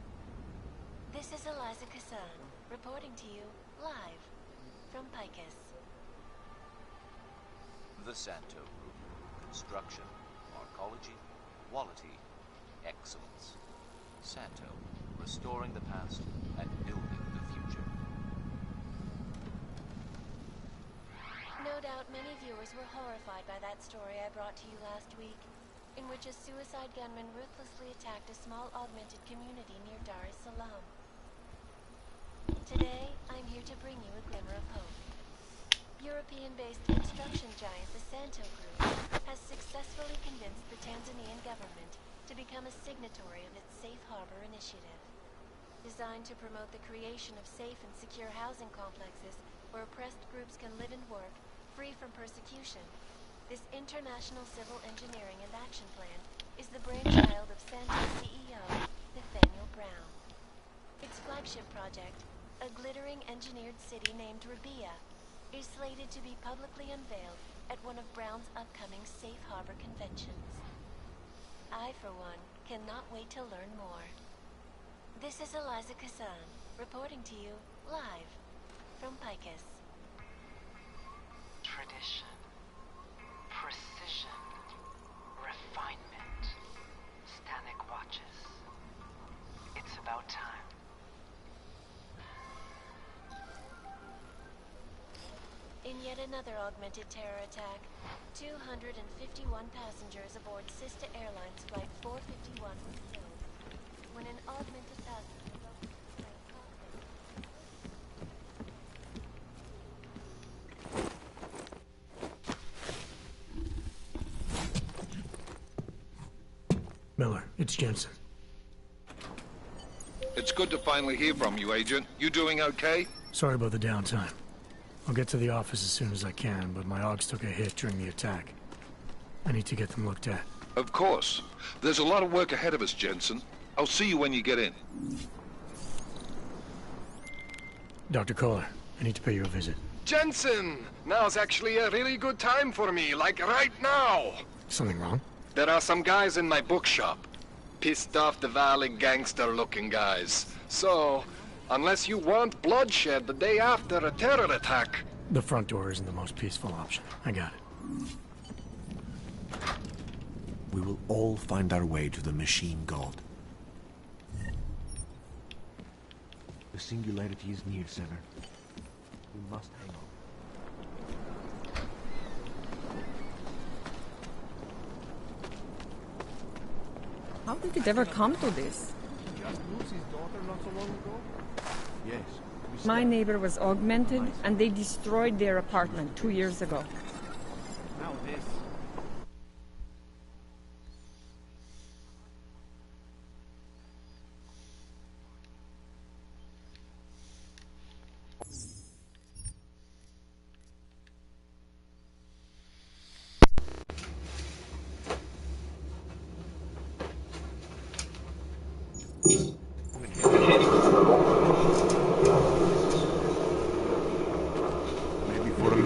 This is Eliza Kassan, reporting to you live from Picus. The Santo Group. Construction, arcology, quality, excellence. Santo, restoring the past and building the future. No doubt many viewers were horrified by that story I brought to you last week, in which a suicide gunman ruthlessly attacked a small augmented community near Dar es Salaam. Today, I'm here to bring you a glimmer of hope. European-based construction giant the Santo Group has successfully convinced the Tanzanian government to become a signatory of its Safe Harbor initiative. Designed to promote the creation of safe and secure housing complexes where oppressed groups can live and work free from persecution, this international civil engineering and action plan is the brainchild of Santo's CEO, Nathaniel Brown. Its flagship project, a glittering engineered city named Rabia, is slated to be publicly unveiled at one of Brown's upcoming Safe Harbor conventions. I, for one, cannot wait to learn more. This is Eliza Kassan, reporting to you live from Picus. Tradition, precision, refinement, Stanek watches. It's about time. In yet another augmented terror attack, 251 passengers aboard Sister Airlines Flight 451 were killed when an augmented passenger broke into the plane cockpit. Miller, it's Jensen. It's good to finally hear from you, Agent. You doing okay? Sorry about the downtime. I'll get to the office as soon as I can, but my AUGs took a hit during the attack. I need to get them looked at. Of course. There's a lot of work ahead of us, Jensen. I'll see you when you get in. Dr. Kohler, I need to pay you a visit. Jensen! Now's actually a really good time for me, like right now! Something wrong? There are some guys in my bookshop. Pissed off the Valley gangster-looking guys. So, unless you want bloodshed the day after a terror attack... The front door isn't the most peaceful option. I got it. We will all find our way to the machine god. The singularity is near, Sever. We must hang on. How did it ever come to this? Just lose his daughter not so long ago? Yes. My neighbor was augmented, and they destroyed their apartment 2 years ago. Now this.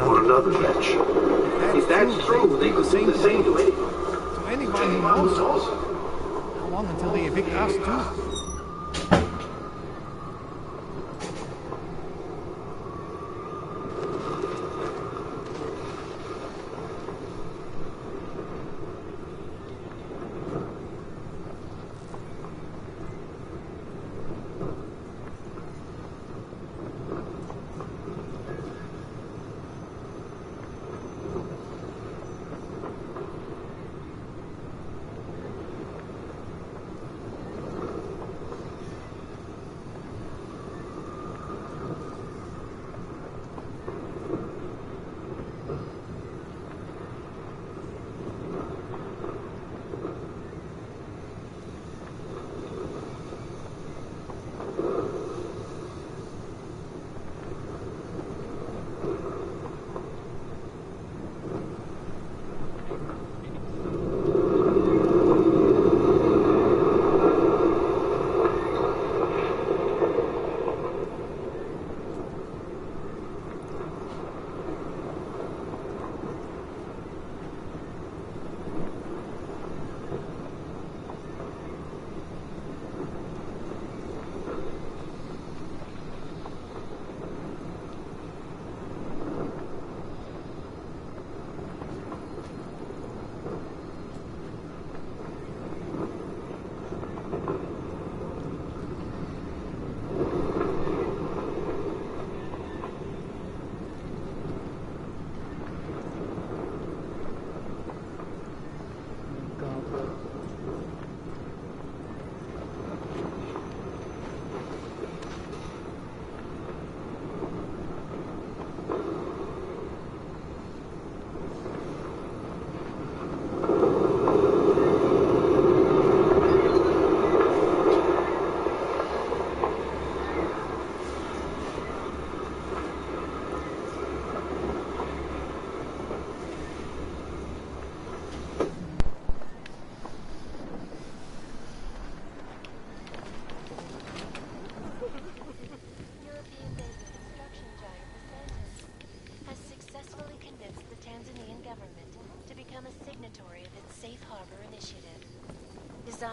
Another batch. If that's true, they could do the same to anyone. To anyone who knows us. How long until they evict us too?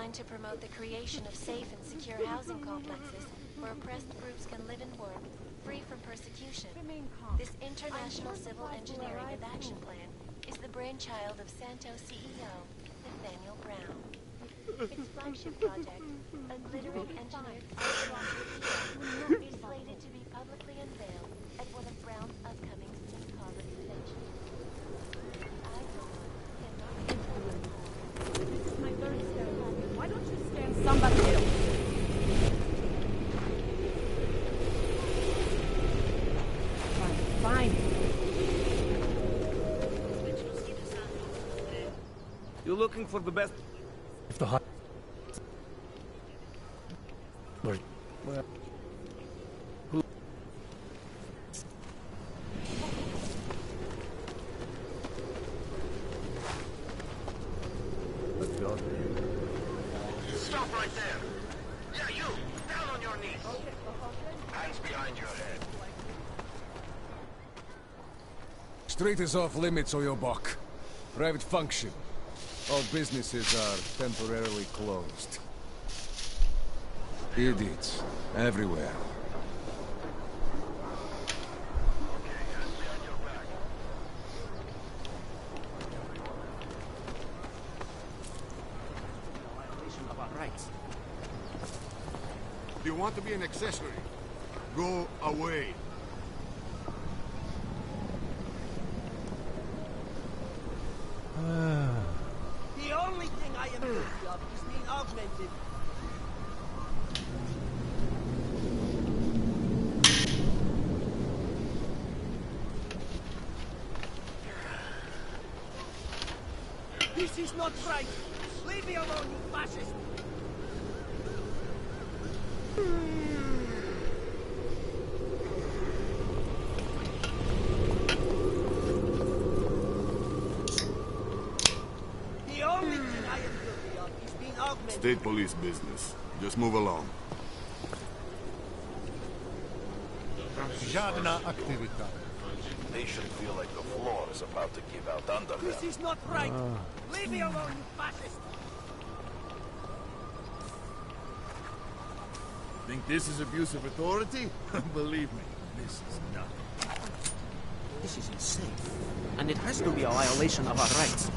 designed to promote the creation of safe and secure housing complexes where oppressed groups can live and work, free from persecution. This international civil engineering and action plan is the brainchild of Santo CEO, Nathaniel Brown. Its flagship project, a glittering engineered is slated to be publicly unveiled at one of Brown's upcoming state college conventions. This is my third step. Why don't you stand somebody else? Fine. You're looking for the best. If the hot... Lord. Well... Stop right there! Yeah, you! Down on your knees! Hands behind your head. Street is off limits, Oyobok. Private function. All businesses are temporarily closed. Idiots. Everywhere. Do you want to be an accessory? Go away. The only thing I am guilty of is being augmented. This is not right. Leave me alone, you fascist. The only thing I am guilty of is being augmented. State police business. Just move along. Żadna aktywita. They should feel like the floor is about to give out under them. This is not right. Leave me alone, you fascist. Think this is abuse of authority? Believe me, this is not. This is insane. And it has to be a violation of our rights.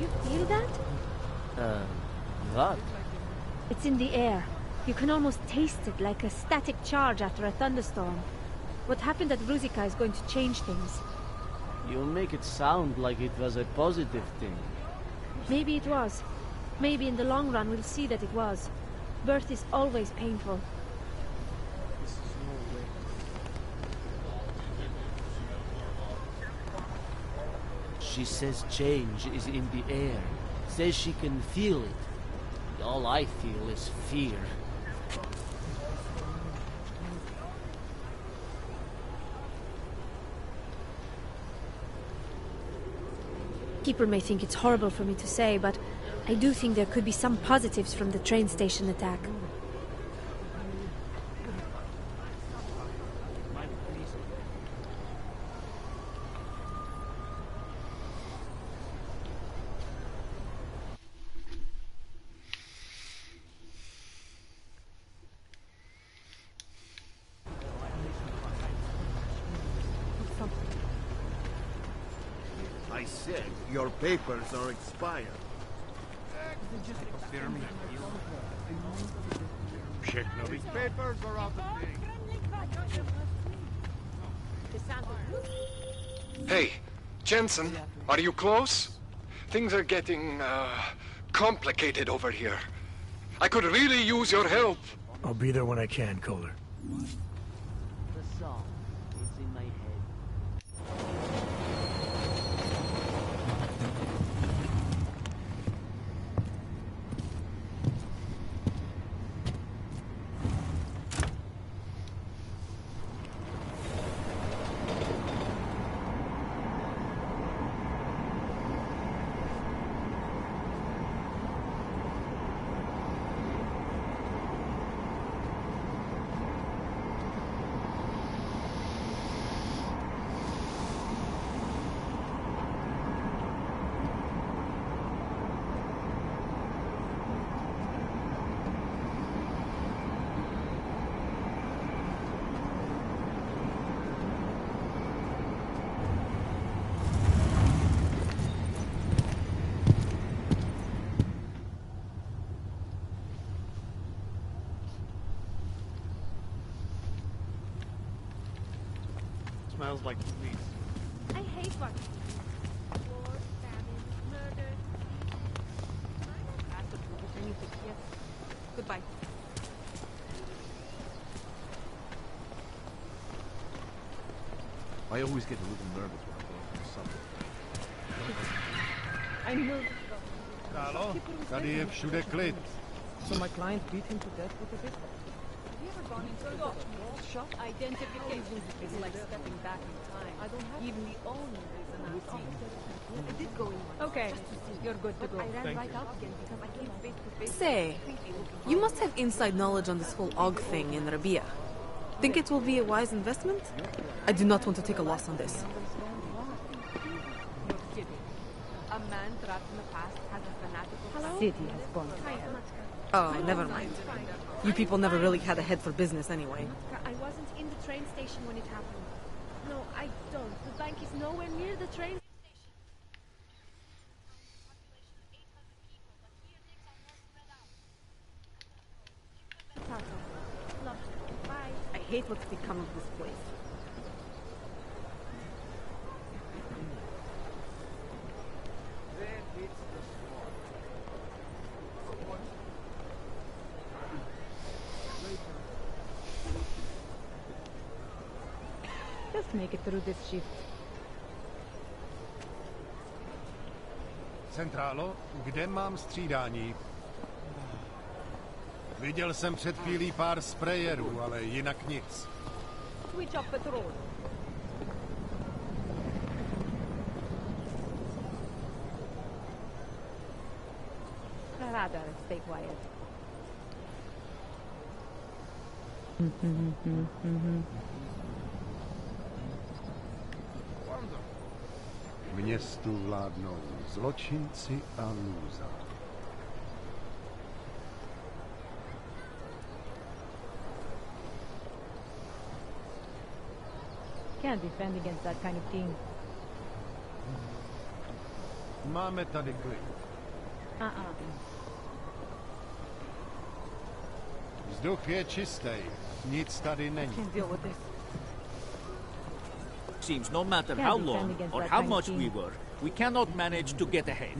You feel that? What? It's in the air. You can almost taste it, like a static charge after a thunderstorm. What happened at Ruzica is going to change things. You make it sound like it was a positive thing. Maybe it was. Maybe in the long run we'll see that it was. Birth is always painful. She says change is in the air. Says she can feel it. All I feel is fear. People may think it's horrible for me to say, but I do think there could be some positives from the train station attack. I said your papers are expired. Check no. These papers are out of date. Hey, Jensen, are you close? Things are getting, complicated over here. I could really use your help. I'll be there when I can, Kohler. The song is in my head. smells like sweets. I hate what. War, famine, murder. Yes. Goodbye. I always get a little nervous when I'm going to the subway. I'm nervous. Králo, tady je všude klid. So my client beat him to death with a pistol. Have you ever gone into a gold shop? Identification is like stepping back in time. I don't have even the owner is an antique. I did go in once. Okay, you're good to go. I ran right out again because I came face to face. Say, you must have inside knowledge on this whole Og thing in Rabia. Think it will be a wise investment? I do not want to take a loss on this. You're kidding. A man trapped in the past has a fanatical City has gone. Oh, never mind. You people never really had a head for business anyway. I wasn't in the train station when it happened. No, I don't. The bank is nowhere near the train station. Bye. I hate what's become of this place. Just make it through this shift. Centrálo, kde mám střídání? Viděl jsem před chvílí pár sprayerů, ale jinak nic. Switch off patrol. Rather stay quiet. Městu vládnou zločinci a lůza. Can't defend against that kind of thing. Máme tady klid. Vzduch je čistý. Nic tady není. Can't deal with this. Seems no matter how long or how much we work, we cannot manage to get ahead.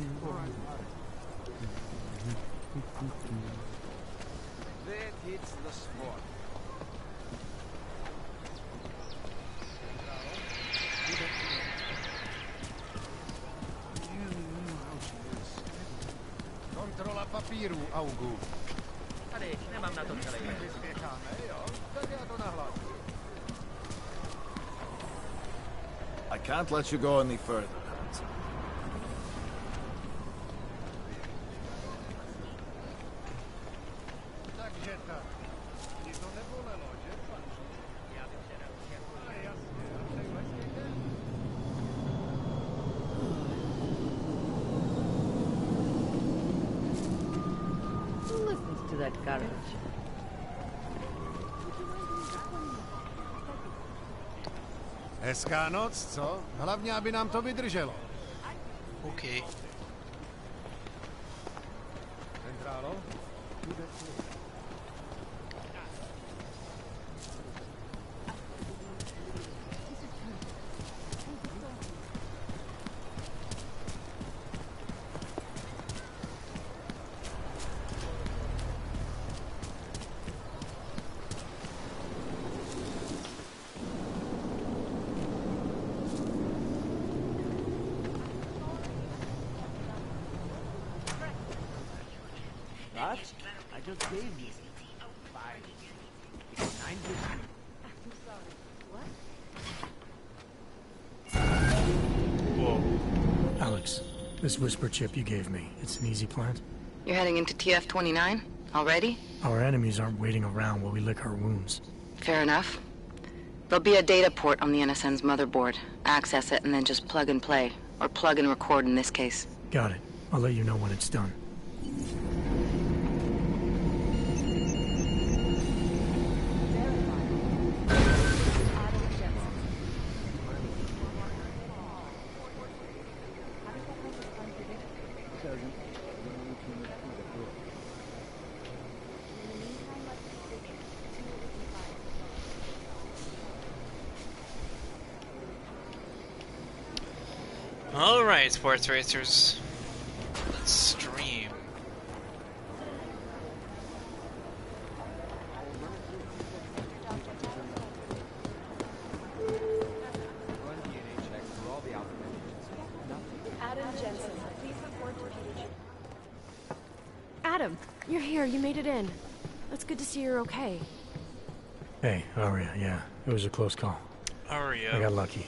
That hits the spot. Kontrola papírů, Augu. Tady, nemám na to celý. Vyspěcháme, jo? Tak já to nahlásím. I can't let you go any further, Hans. Takže tak. Ti to nebolelo, že, panči? Já bych se dal. Jasně, a přeju hezký den. Who listens to that garbage? Hezká noc, co? Hlavně, aby nám to vydrželo. OK. Centrálo? What? I just gave you. Bye. It's 9:50. I'm sorry. What? Whoa. Alex, this whisper chip you gave me, it's an easy plant? You're heading into TF-29? Already? Our enemies aren't waiting around while we lick our wounds. Fair enough. There'll be a data port on the NSN's motherboard. Access it and then just plug and play. Or plug and record in this case. Got it. I'll let you know when it's done. Alright, sports racers. Let's stream. Adam Jensen, please report to page. Adam, you're here. You made it in. It's good to see you're okay. Hey, Aria, yeah. It was a close call. Aria. I got lucky.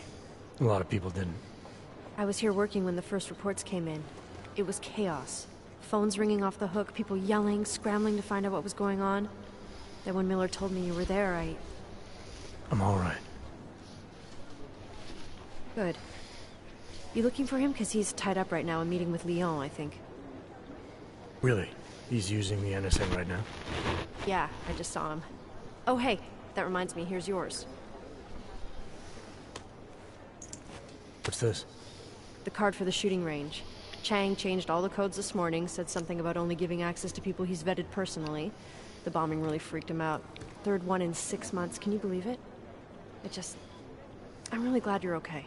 A lot of people didn't. I was here working when the first reports came in. It was chaos. Phones ringing off the hook, people yelling, scrambling to find out what was going on. Then when Miller told me you were there, I'm alright. Good. You looking for him? Because he's tied up right now, and meeting with Lyon, I think. Really? He's using the NSA right now? Yeah, I just saw him. Oh, hey, that reminds me, here's yours. What's this? The card for the shooting range. Chang changed all the codes this morning, said something about only giving access to people he's vetted personally. The bombing really freaked him out. Third one in 6 months, can you believe it? I'm really glad you're okay.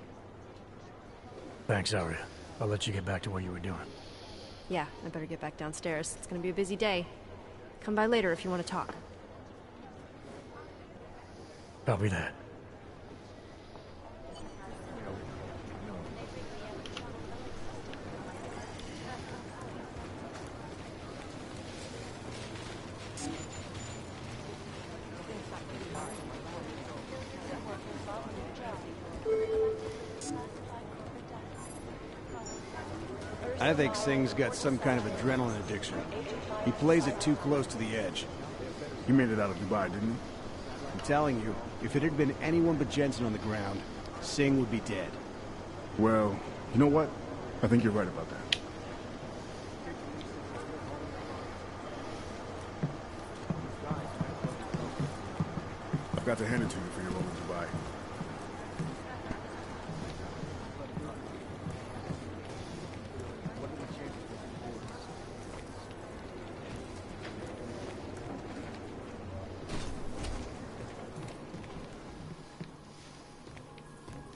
Thanks, Aria. I'll let you get back to what you were doing. Yeah, I better get back downstairs. It's gonna be a busy day. Come by later if you want to talk. Copy that. I think Singh's got some kind of adrenaline addiction. He plays it too close to the edge. He made it out of Dubai, didn't he? I'm telling you, if it had been anyone but Jensen on the ground, Singh would be dead. Well, you know what? I think you're right about that. I've got to hand it to you for your role in Dubai.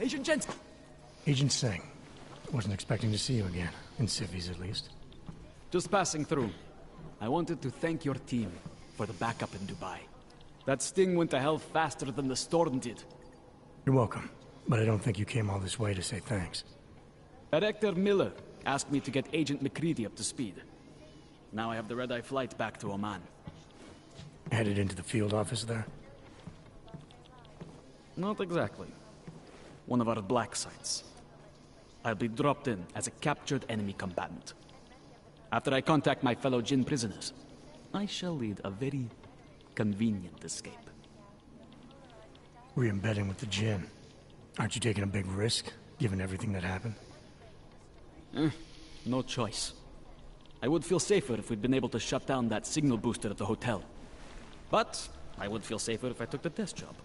Agent Jensen! Agent Singh. Wasn't expecting to see you again. In civvies, at least. Just passing through. I wanted to thank your team for the backup in Dubai. That sting went to hell faster than the storm did. You're welcome. But I don't think you came all this way to say thanks. Director Miller asked me to get Agent McCready up to speed. Now I have the red-eye flight back to Oman. Headed into the field office there? Not exactly. One of our black sites. I'll be dropped in as a captured enemy combatant. After I contact my fellow Jinn prisoners, I shall lead a very convenient escape. Re-embedding with the Jinn. Aren't you taking a big risk, given everything that happened? No choice. I would feel safer if we'd been able to shut down that signal booster at the hotel. But I would feel safer if I took the desk job.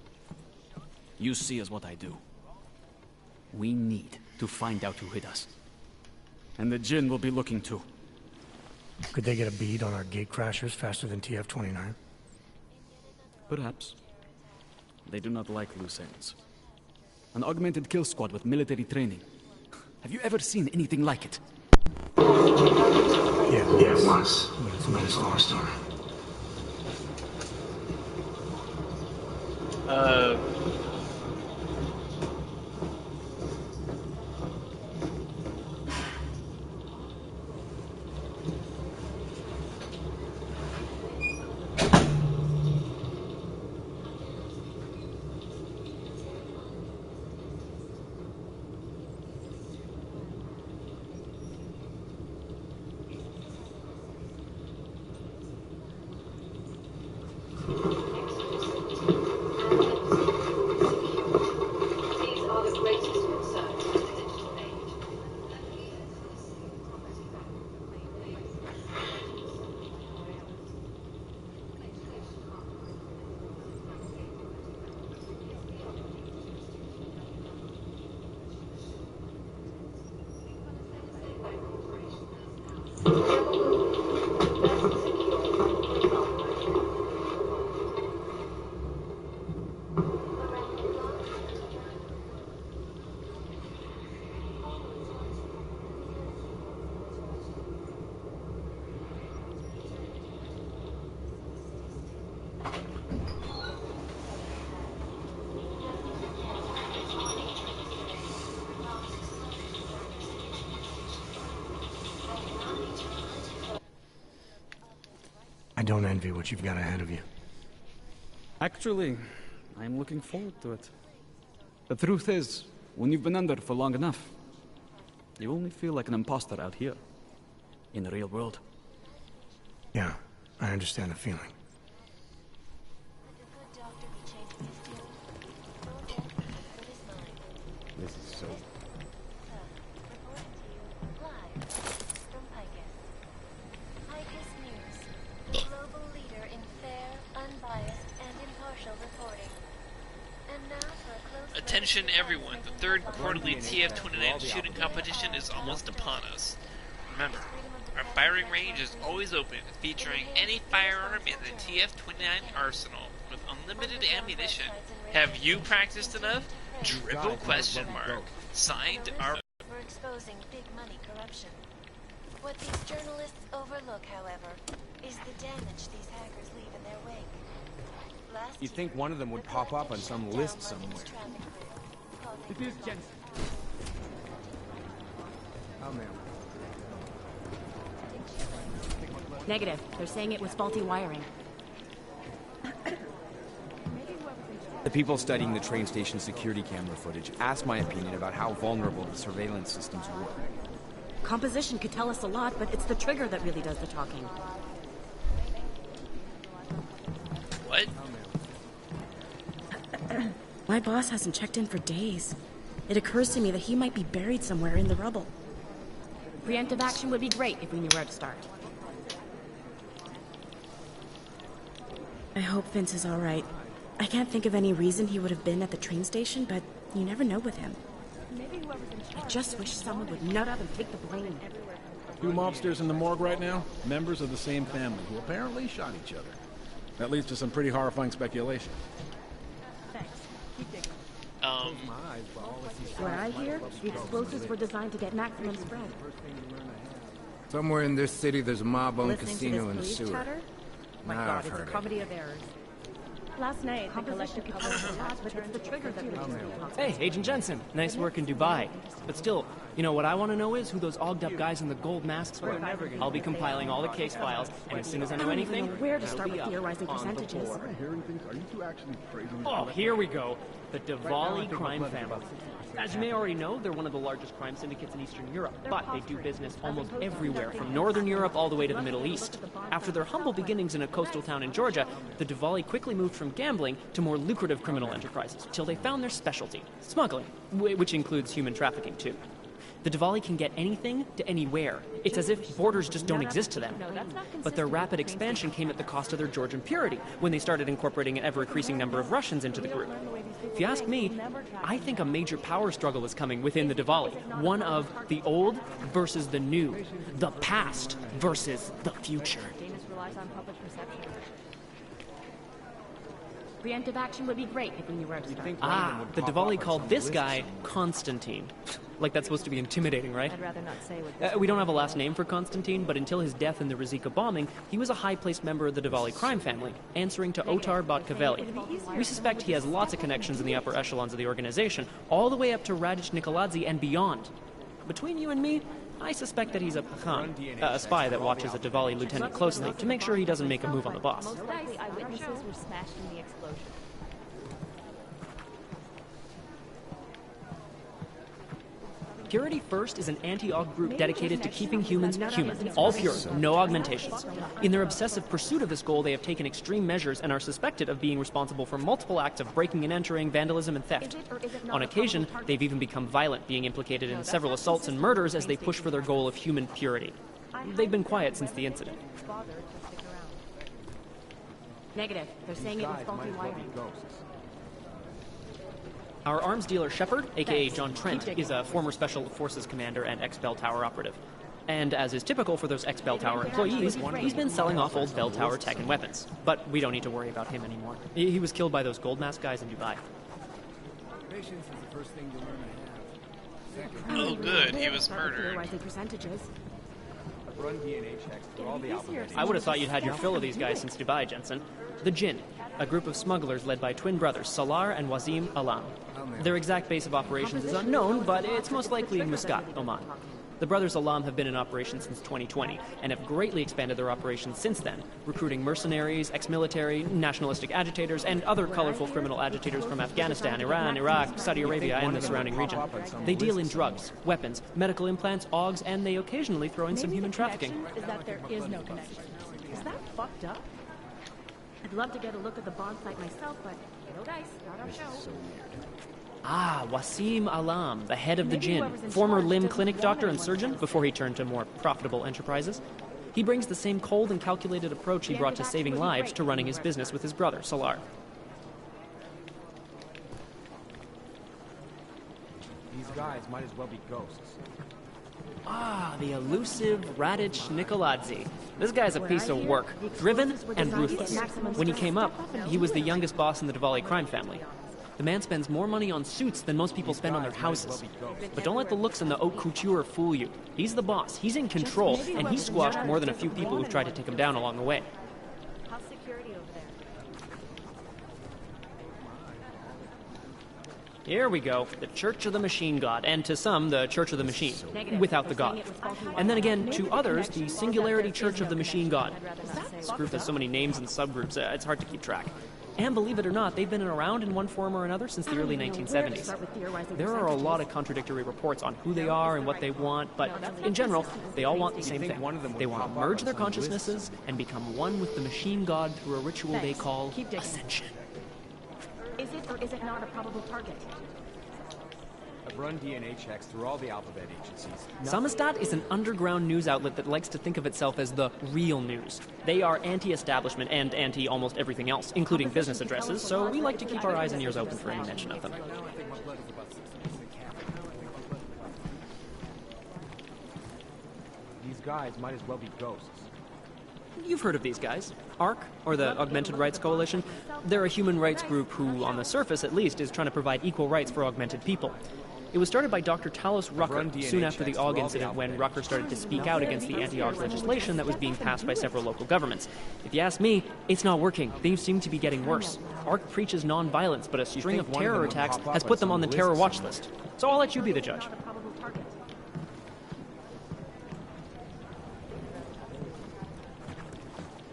You see is what I do. We need to find out who hit us. And the Jinn will be looking too. Could they get a bead on our gate crashers faster than TF-29? Perhaps. They do not like loose ends. An augmented kill squad with military training. Have you ever seen anything like it? Yeah, once. But it's not a long story. I don't envy what you've got ahead of you. Actually, I'm looking forward to it. The truth is, when you've been under for long enough, you only feel like an imposter out here, in the real world. Yeah, I understand the feeling. This is so... Global leader in fair, unbiased, and impartial reporting. And now for a close Attention everyone, the third quarterly TF-29 shooting competition is almost upon us. Remember, our firing range is always open, featuring any firearm in the TF-29 arsenal, with unlimited ammunition. Have you practiced enough? Dribble question mark. Signed, our... for exposing big money corruption. What these journalists overlook, however, is the damage these hackers leave in their wake. You'd think one of them would pop up on some list somewhere. It is Jensen. Oh, man. Negative. They're saying it was faulty wiring. The people studying the train station security camera footage asked my opinion about how vulnerable the surveillance systems were. Composition could tell us a lot, but it's the trigger that really does the talking. What? My boss hasn't checked in for days. It occurs to me that he might be buried somewhere in the rubble. Preemptive action would be great if we knew where to start. I hope Vince is all right. I can't think of any reason he would have been at the train station, but you never know with him. I just wish someone would nut up and take the blame. Two mobsters in the morgue right now, members of the same family, who apparently shot each other. That leads to some pretty horrifying speculation. What I hear, the explosives were designed to get maximum spread. Somewhere in this city, there's a mob-owned Listening casino to in this the police sewer. chatter? My Nah, God, I've it's a heard it. comedy of errors. Last night, composition could tell us a lot, but it's the trigger that really Hey, Agent Jensen. Nice work in Dubai. But still, you know what I want to know is who those ogged up guys in the gold masks were. I'll be compiling all the case files, and as soon as I know anything, where to it'll start be with up theorizing on the percentages. board. Hearing things, are you two actually praising? Oh, here we go. The Diwali crime family. As you may already know, they're one of the largest crime syndicates in Eastern Europe, but they do business almost everywhere, from Northern Europe all the way to the Middle East. After their humble beginnings in a coastal town in Georgia, the Diwali quickly moved from gambling to more lucrative criminal enterprises, till they found their specialty, smuggling, which includes human trafficking too. The Diwali can get anything to anywhere. It's as if borders just don't exist to them. But their rapid expansion came at the cost of their Georgian purity, when they started incorporating an ever-increasing number of Russians into the group. If you ask me, I think a major power struggle is coming within the Diwali. One of the old versus the new. The past versus the future. relies on public perception. Preemptive action would be great if we knew where to start. The Diwali called this guy Constantine. Like that's supposed to be intimidating, right? I'd rather not say what We don't have a last name for Constantine, but until his death in the Rizika bombing, he was a high-placed member of the Diwali crime family, answering to Otar Botkavelli. We suspect he has lots of connections in the upper echelons of the organization, all the way up to Radic Nikoladze and beyond. Between you and me, I suspect that he's a Pakhan, a spy that watches a Diwali lieutenant closely to make sure he doesn't make a move on the boss. Most likely eyewitnesses were smashed in the explosion. Purity First is an anti-aug group dedicated to keeping humans human, all pure, no augmentations. In their obsessive pursuit of this goal, they have taken extreme measures and are suspected of being responsible for multiple acts of breaking and entering, vandalism, and theft. On occasion, they've even become violent, being implicated in several assaults and murders as they push for their goal of human purity. They've been quiet since the incident. Negative. They're saying it was faulty wiring. Our arms dealer Shepard, aka John Trent, is a former Special Forces commander and ex-Bell Tower operative. And as is typical for those ex-Bell Tower employees, he's been selling off old Bell Tower tech and weapons. But we don't need to worry about him anymore. He was killed by those gold mask guys in Dubai. Patience is the first thing you learn to have. Oh, good. He was murdered. Rising percentages. Run DNA checks through all the alphabet. I would have thought you'd had your fill of these guys since Dubai, Jensen. The Jinn, a group of smugglers led by twin brothers Salar and Wazim Alam. Their exact base of operations is unknown, but it's most likely in Muscat, Oman. The brothers Alam have been in operation since 2020 and have greatly expanded their operations since then, recruiting mercenaries, ex-military, nationalistic agitators, and other colorful criminal agitators from Afghanistan, Iran, Iraq, Saudi Arabia, and the surrounding region. They deal in drugs, weapons, medical implants, augs, and they occasionally throw in some human trafficking. Is that there is no connection. Is that fucked up? I'd love to get a look at the bond site myself, but no dice, not our show. Ah, Wasim Alam, the head of the Jinn, former limb clinic doctor and surgeon before he turned to more profitable enterprises. He brings the same cold and calculated approach he brought to saving lives to running his business with his brother, Salar. These guys might as well be ghosts. Ah, the elusive Radic Nikoladze. This guy's a piece of work, driven and ruthless. When he came up, he was the youngest boss in the Diwali crime family. The man spends more money on suits than most people spend on their houses. But don't let the looks and the haute couture fool you. He's the boss, he's in control, and he squashed more than a few people who've tried to take him down along the way. How's security over there? Here we go, the Church of the Machine God, and to some, the Church of the Machine, without the God. And then again, to others, the Singularity Church of the Machine God. This group has so many names and subgroups, it's hard to keep track. And believe it or not, they've been around in one form or another since the early 1970s. There are a lot of contradictory reports on who they are and what they want, but in general, they all want the same thing. They want to merge their consciousnesses and become one with the machine god through a ritual they call Ascension. Is it or is it not a probable target? I've run DNA checks through all the alphabet agencies. Samizdat is an underground news outlet that likes to think of itself as the real news. They are anti-establishment and anti-almost everything else, including business addresses, so we like to keep our eyes and ears open for any mention of them. These guys might as well be ghosts. You've heard of these guys. ARC, or the Augmented Rights Coalition. They're a human rights group who, on the surface at least, is trying to provide equal rights for augmented people. It was started by Dr. Talos Rucker soon after the AUG incident when Rucker started to speak out against the anti-AUG legislation that was being passed by several local governments. If you ask me, it's not working. Things seem to be getting worse. ARC preaches non-violence, but a string of terror attacks has put them on the terror watch list. So I'll let you be the judge.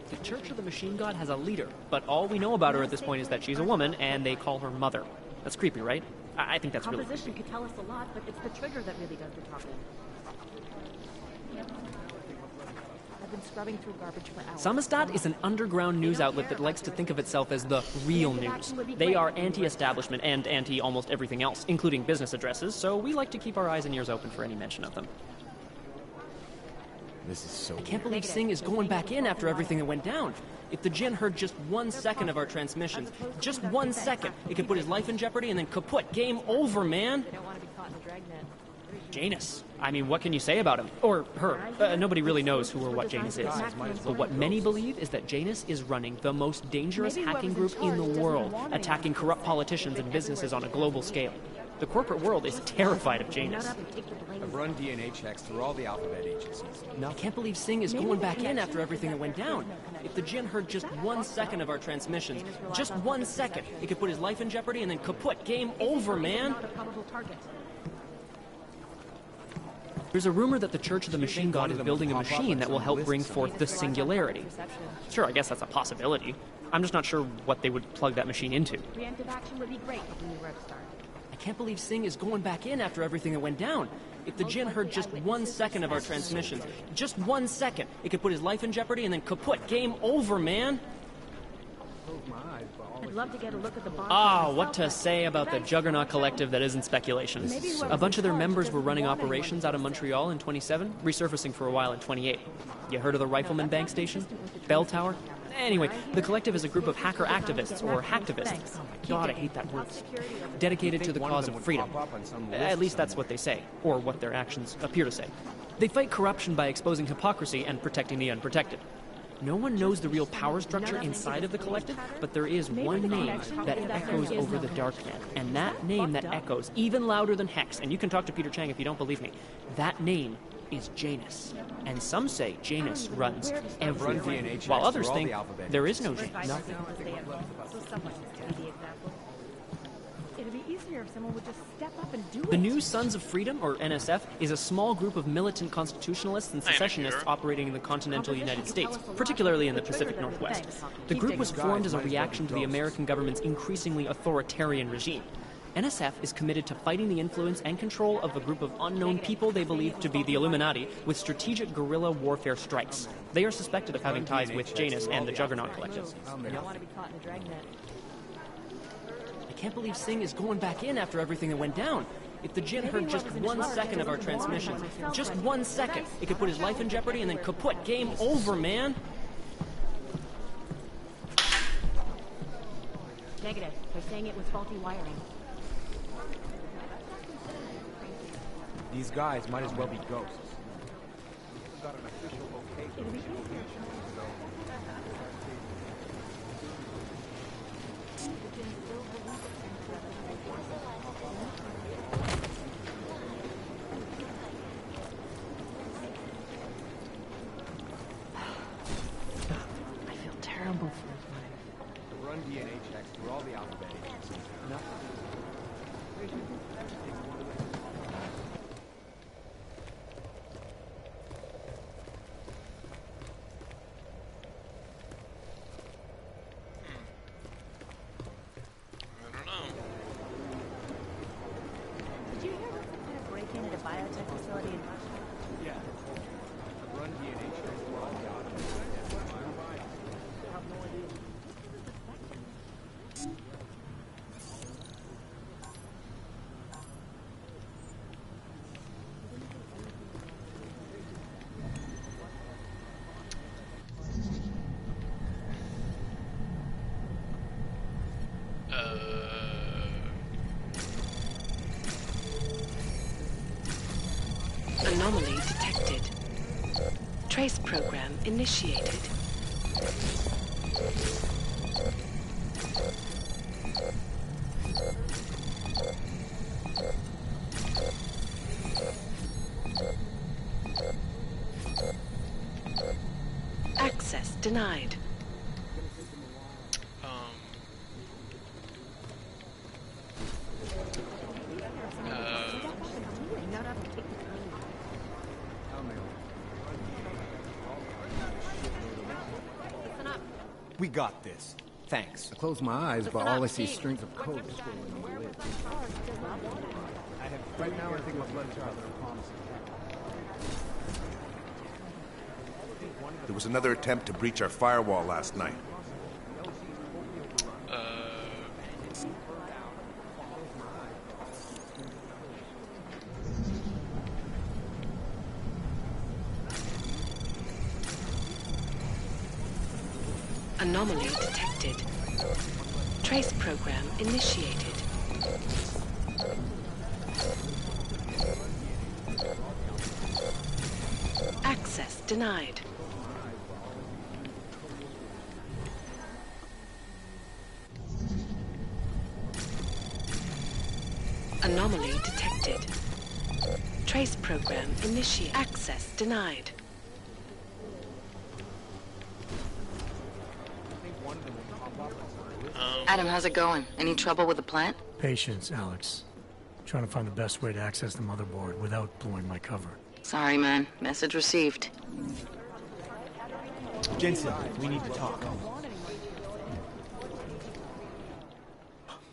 The Church of the Machine God has a leader, but all we know about her at this point is that she's a woman, and they call her Mother. That's creepy, right? I think that's really Composition could tell us a lot, but it's the trigger that really does the talking. I've been scrubbing through garbage for hours. Samizdat is an underground news outlet that likes to think of itself as the real news. They are anti-establishment and anti-almost everything else, including business addresses, so we like to keep our eyes and ears open for any mention of them. This is so I can't believe Singh is going back in after everything that went down. If the Jinn heard just 1 second of our transmissions, just 1 second, it could put his life in jeopardy and then kaput. Game over, man. They don't want to be caught in the dragnet. Janus. I mean, what can you say about him? Or her. Nobody really knows who or what Janus is. But what many believe is that Janus is running the most dangerous hacking group in the world, attacking corrupt politicians and businesses on a global scale. The corporate world is terrified of Janus. I've run DNA checks through all the alphabet agencies. I can't believe Singh is going back in after everything that went down. If the Jinn heard just 1 second of our transmissions, just 1 second, it could put his life in jeopardy and then kaput. Game over, man. There's a rumor that the Church of the Machine God is building a machine that will help bring forth the Singularity. Sure, I guess that's a possibility. I'm just not sure what they would plug that machine into. Preemptive action would be great if we knew where to start. I can't believe Singh is going back in after everything that went down. If the Jinn heard just 1 second of our transmissions, just 1 second, it could put his life in jeopardy and then kaput. Game over, man. I'd love to get a look at the bond. Ah, what to say about the juggernaut collective that isn't speculation. A bunch of their members were running operations out of Montreal in 27, resurfacing for a while in 28. You heard of the Rifleman Bank Station? Bell Tower? Anyway, the collective is a group of hacker activists, or hacktivists. Oh my god, I hate that word. Dedicated to the cause of freedom. At least that's what they say, or what their actions appear to say. They fight corruption by exposing hypocrisy and protecting the unprotected. No one knows the real power structure inside of the collective, but there is one name that echoes over the darknet. And that name that echoes, even louder than Hex, and you can talk to Peter Chang if you don't believe me, that name is Janus. And some say Janus runs Run everything, DNA checks while others through all think the alphabet there is no indexes. Janus. Nothing. It'd be easier if someone would just step up and do it. The new Sons of Freedom, or NSF, is a small group of militant constitutionalists and secessionists operating in the continental United States, particularly in the Pacific Northwest. The group was formed as a reaction to the American government's increasingly authoritarian regime. NSF is committed to fighting the influence and control of a group of unknown people they believe to be the Illuminati with strategic guerrilla warfare strikes. They are suspected of having ties with Janus and the Juggernaut Collective. I can't believe Singh is going back in after everything that went down. If the Jinn heard just 1 second of our transmissions, just 1 second, it could put his life in jeopardy and then kaput. Game over, man. Negative. They're saying it was faulty wiring. These guys might as well be ghosts. I feel terrible for his wife. Run DNA checks through all the alphabet agencies. Nothing. I don't know. Did you hear about some kind of break-in at a biotech facility in Russia? Yeah. Run DNA checks through all the alphabet. I have no idea. Anomaly detected. Trace program initiated. Access denied. We got this. Thanks. I close my eyes, but all I see is strings of code scrolling on the lid. Right now, I think my blood child are promising. There was another attempt to breach our firewall last night. Anomaly detected. Trace program initiated. Access denied. Anomaly detected. Trace program initiated. Access denied. Adam, how's it going? Any trouble with the plant? Patience, Alex. Trying to find the best way to access the motherboard without blowing my cover. Sorry, man. Message received. Jensen, we need to talk.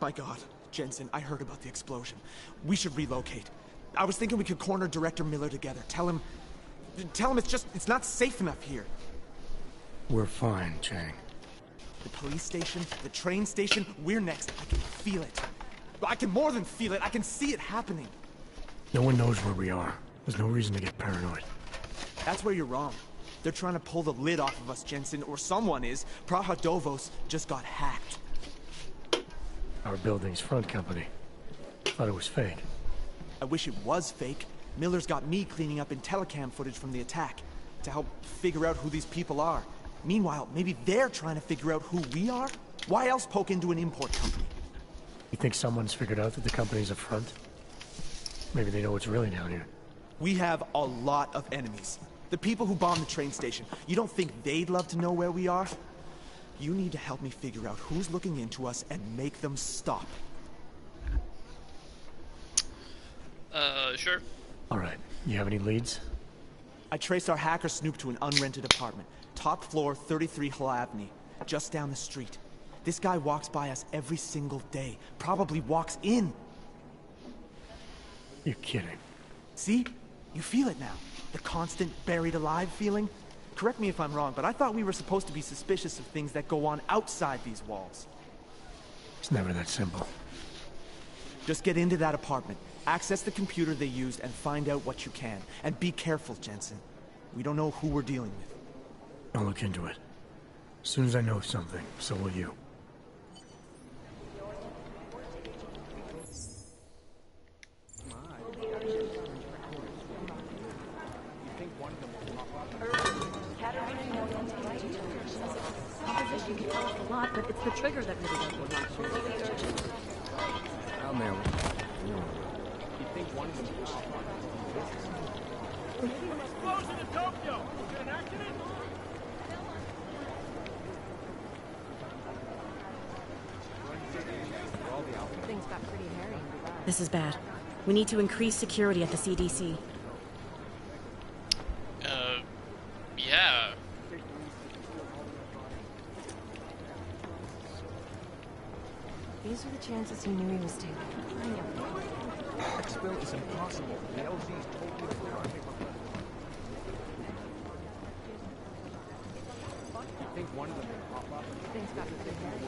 My God, Jensen, I heard about the explosion. We should relocate. I was thinking we could corner Director Miller together. Tell him it's not safe enough here. We're fine, Chang. The police station, the train station, we're next. I can feel it. I can more than feel it. I can see it happening. No one knows where we are. There's no reason to get paranoid. That's where you're wrong. They're trying to pull the lid off of us, Jensen, or someone is. Praha Dovos just got hacked. Our building's front company. Thought it was fake. I wish it was fake. Miller's got me cleaning up IntelliCam footage from the attack to help figure out who these people are. Meanwhile, maybe they're trying to figure out who we are? Why else poke into an import company? You think someone's figured out that the company's a front? Maybe they know what's really down here. We have a lot of enemies. The people who bombed the train station. You don't think they'd love to know where we are? You need to help me figure out who's looking into us and make them stop. Sure. Alright, you have any leads? I traced our hacker snoop to an unrented apartment. Top floor, 33 Halavni. Just down the street. This guy walks by us every single day. Probably walks in. You're kidding. See? You feel it now. The constant buried alive feeling. Correct me if I'm wrong, but I thought we were supposed to be suspicious of things that go on outside these walls. It's never that simple. Just get into that apartment, access the computer they used, and find out what you can. And be careful, Jensen. We don't know who we're dealing with. I'll look into it. As soon as I know something, so will you. Composition can tell us a lot, but it's the trigger that really does the work. I'll nail it. You think one of them will pop up? Explosion in Tokyo! Is it an accident? Things got pretty hairy. This is bad. We need to increase security at the CDC. Yeah. These are the chances he knew he was taking. Expel is impossible. The LZ is totally I think one of them will pop up. Things got pretty hairy.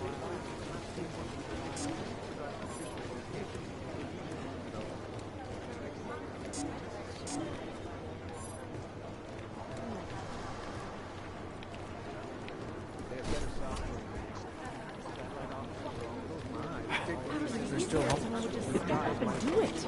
There's still hope. Do it.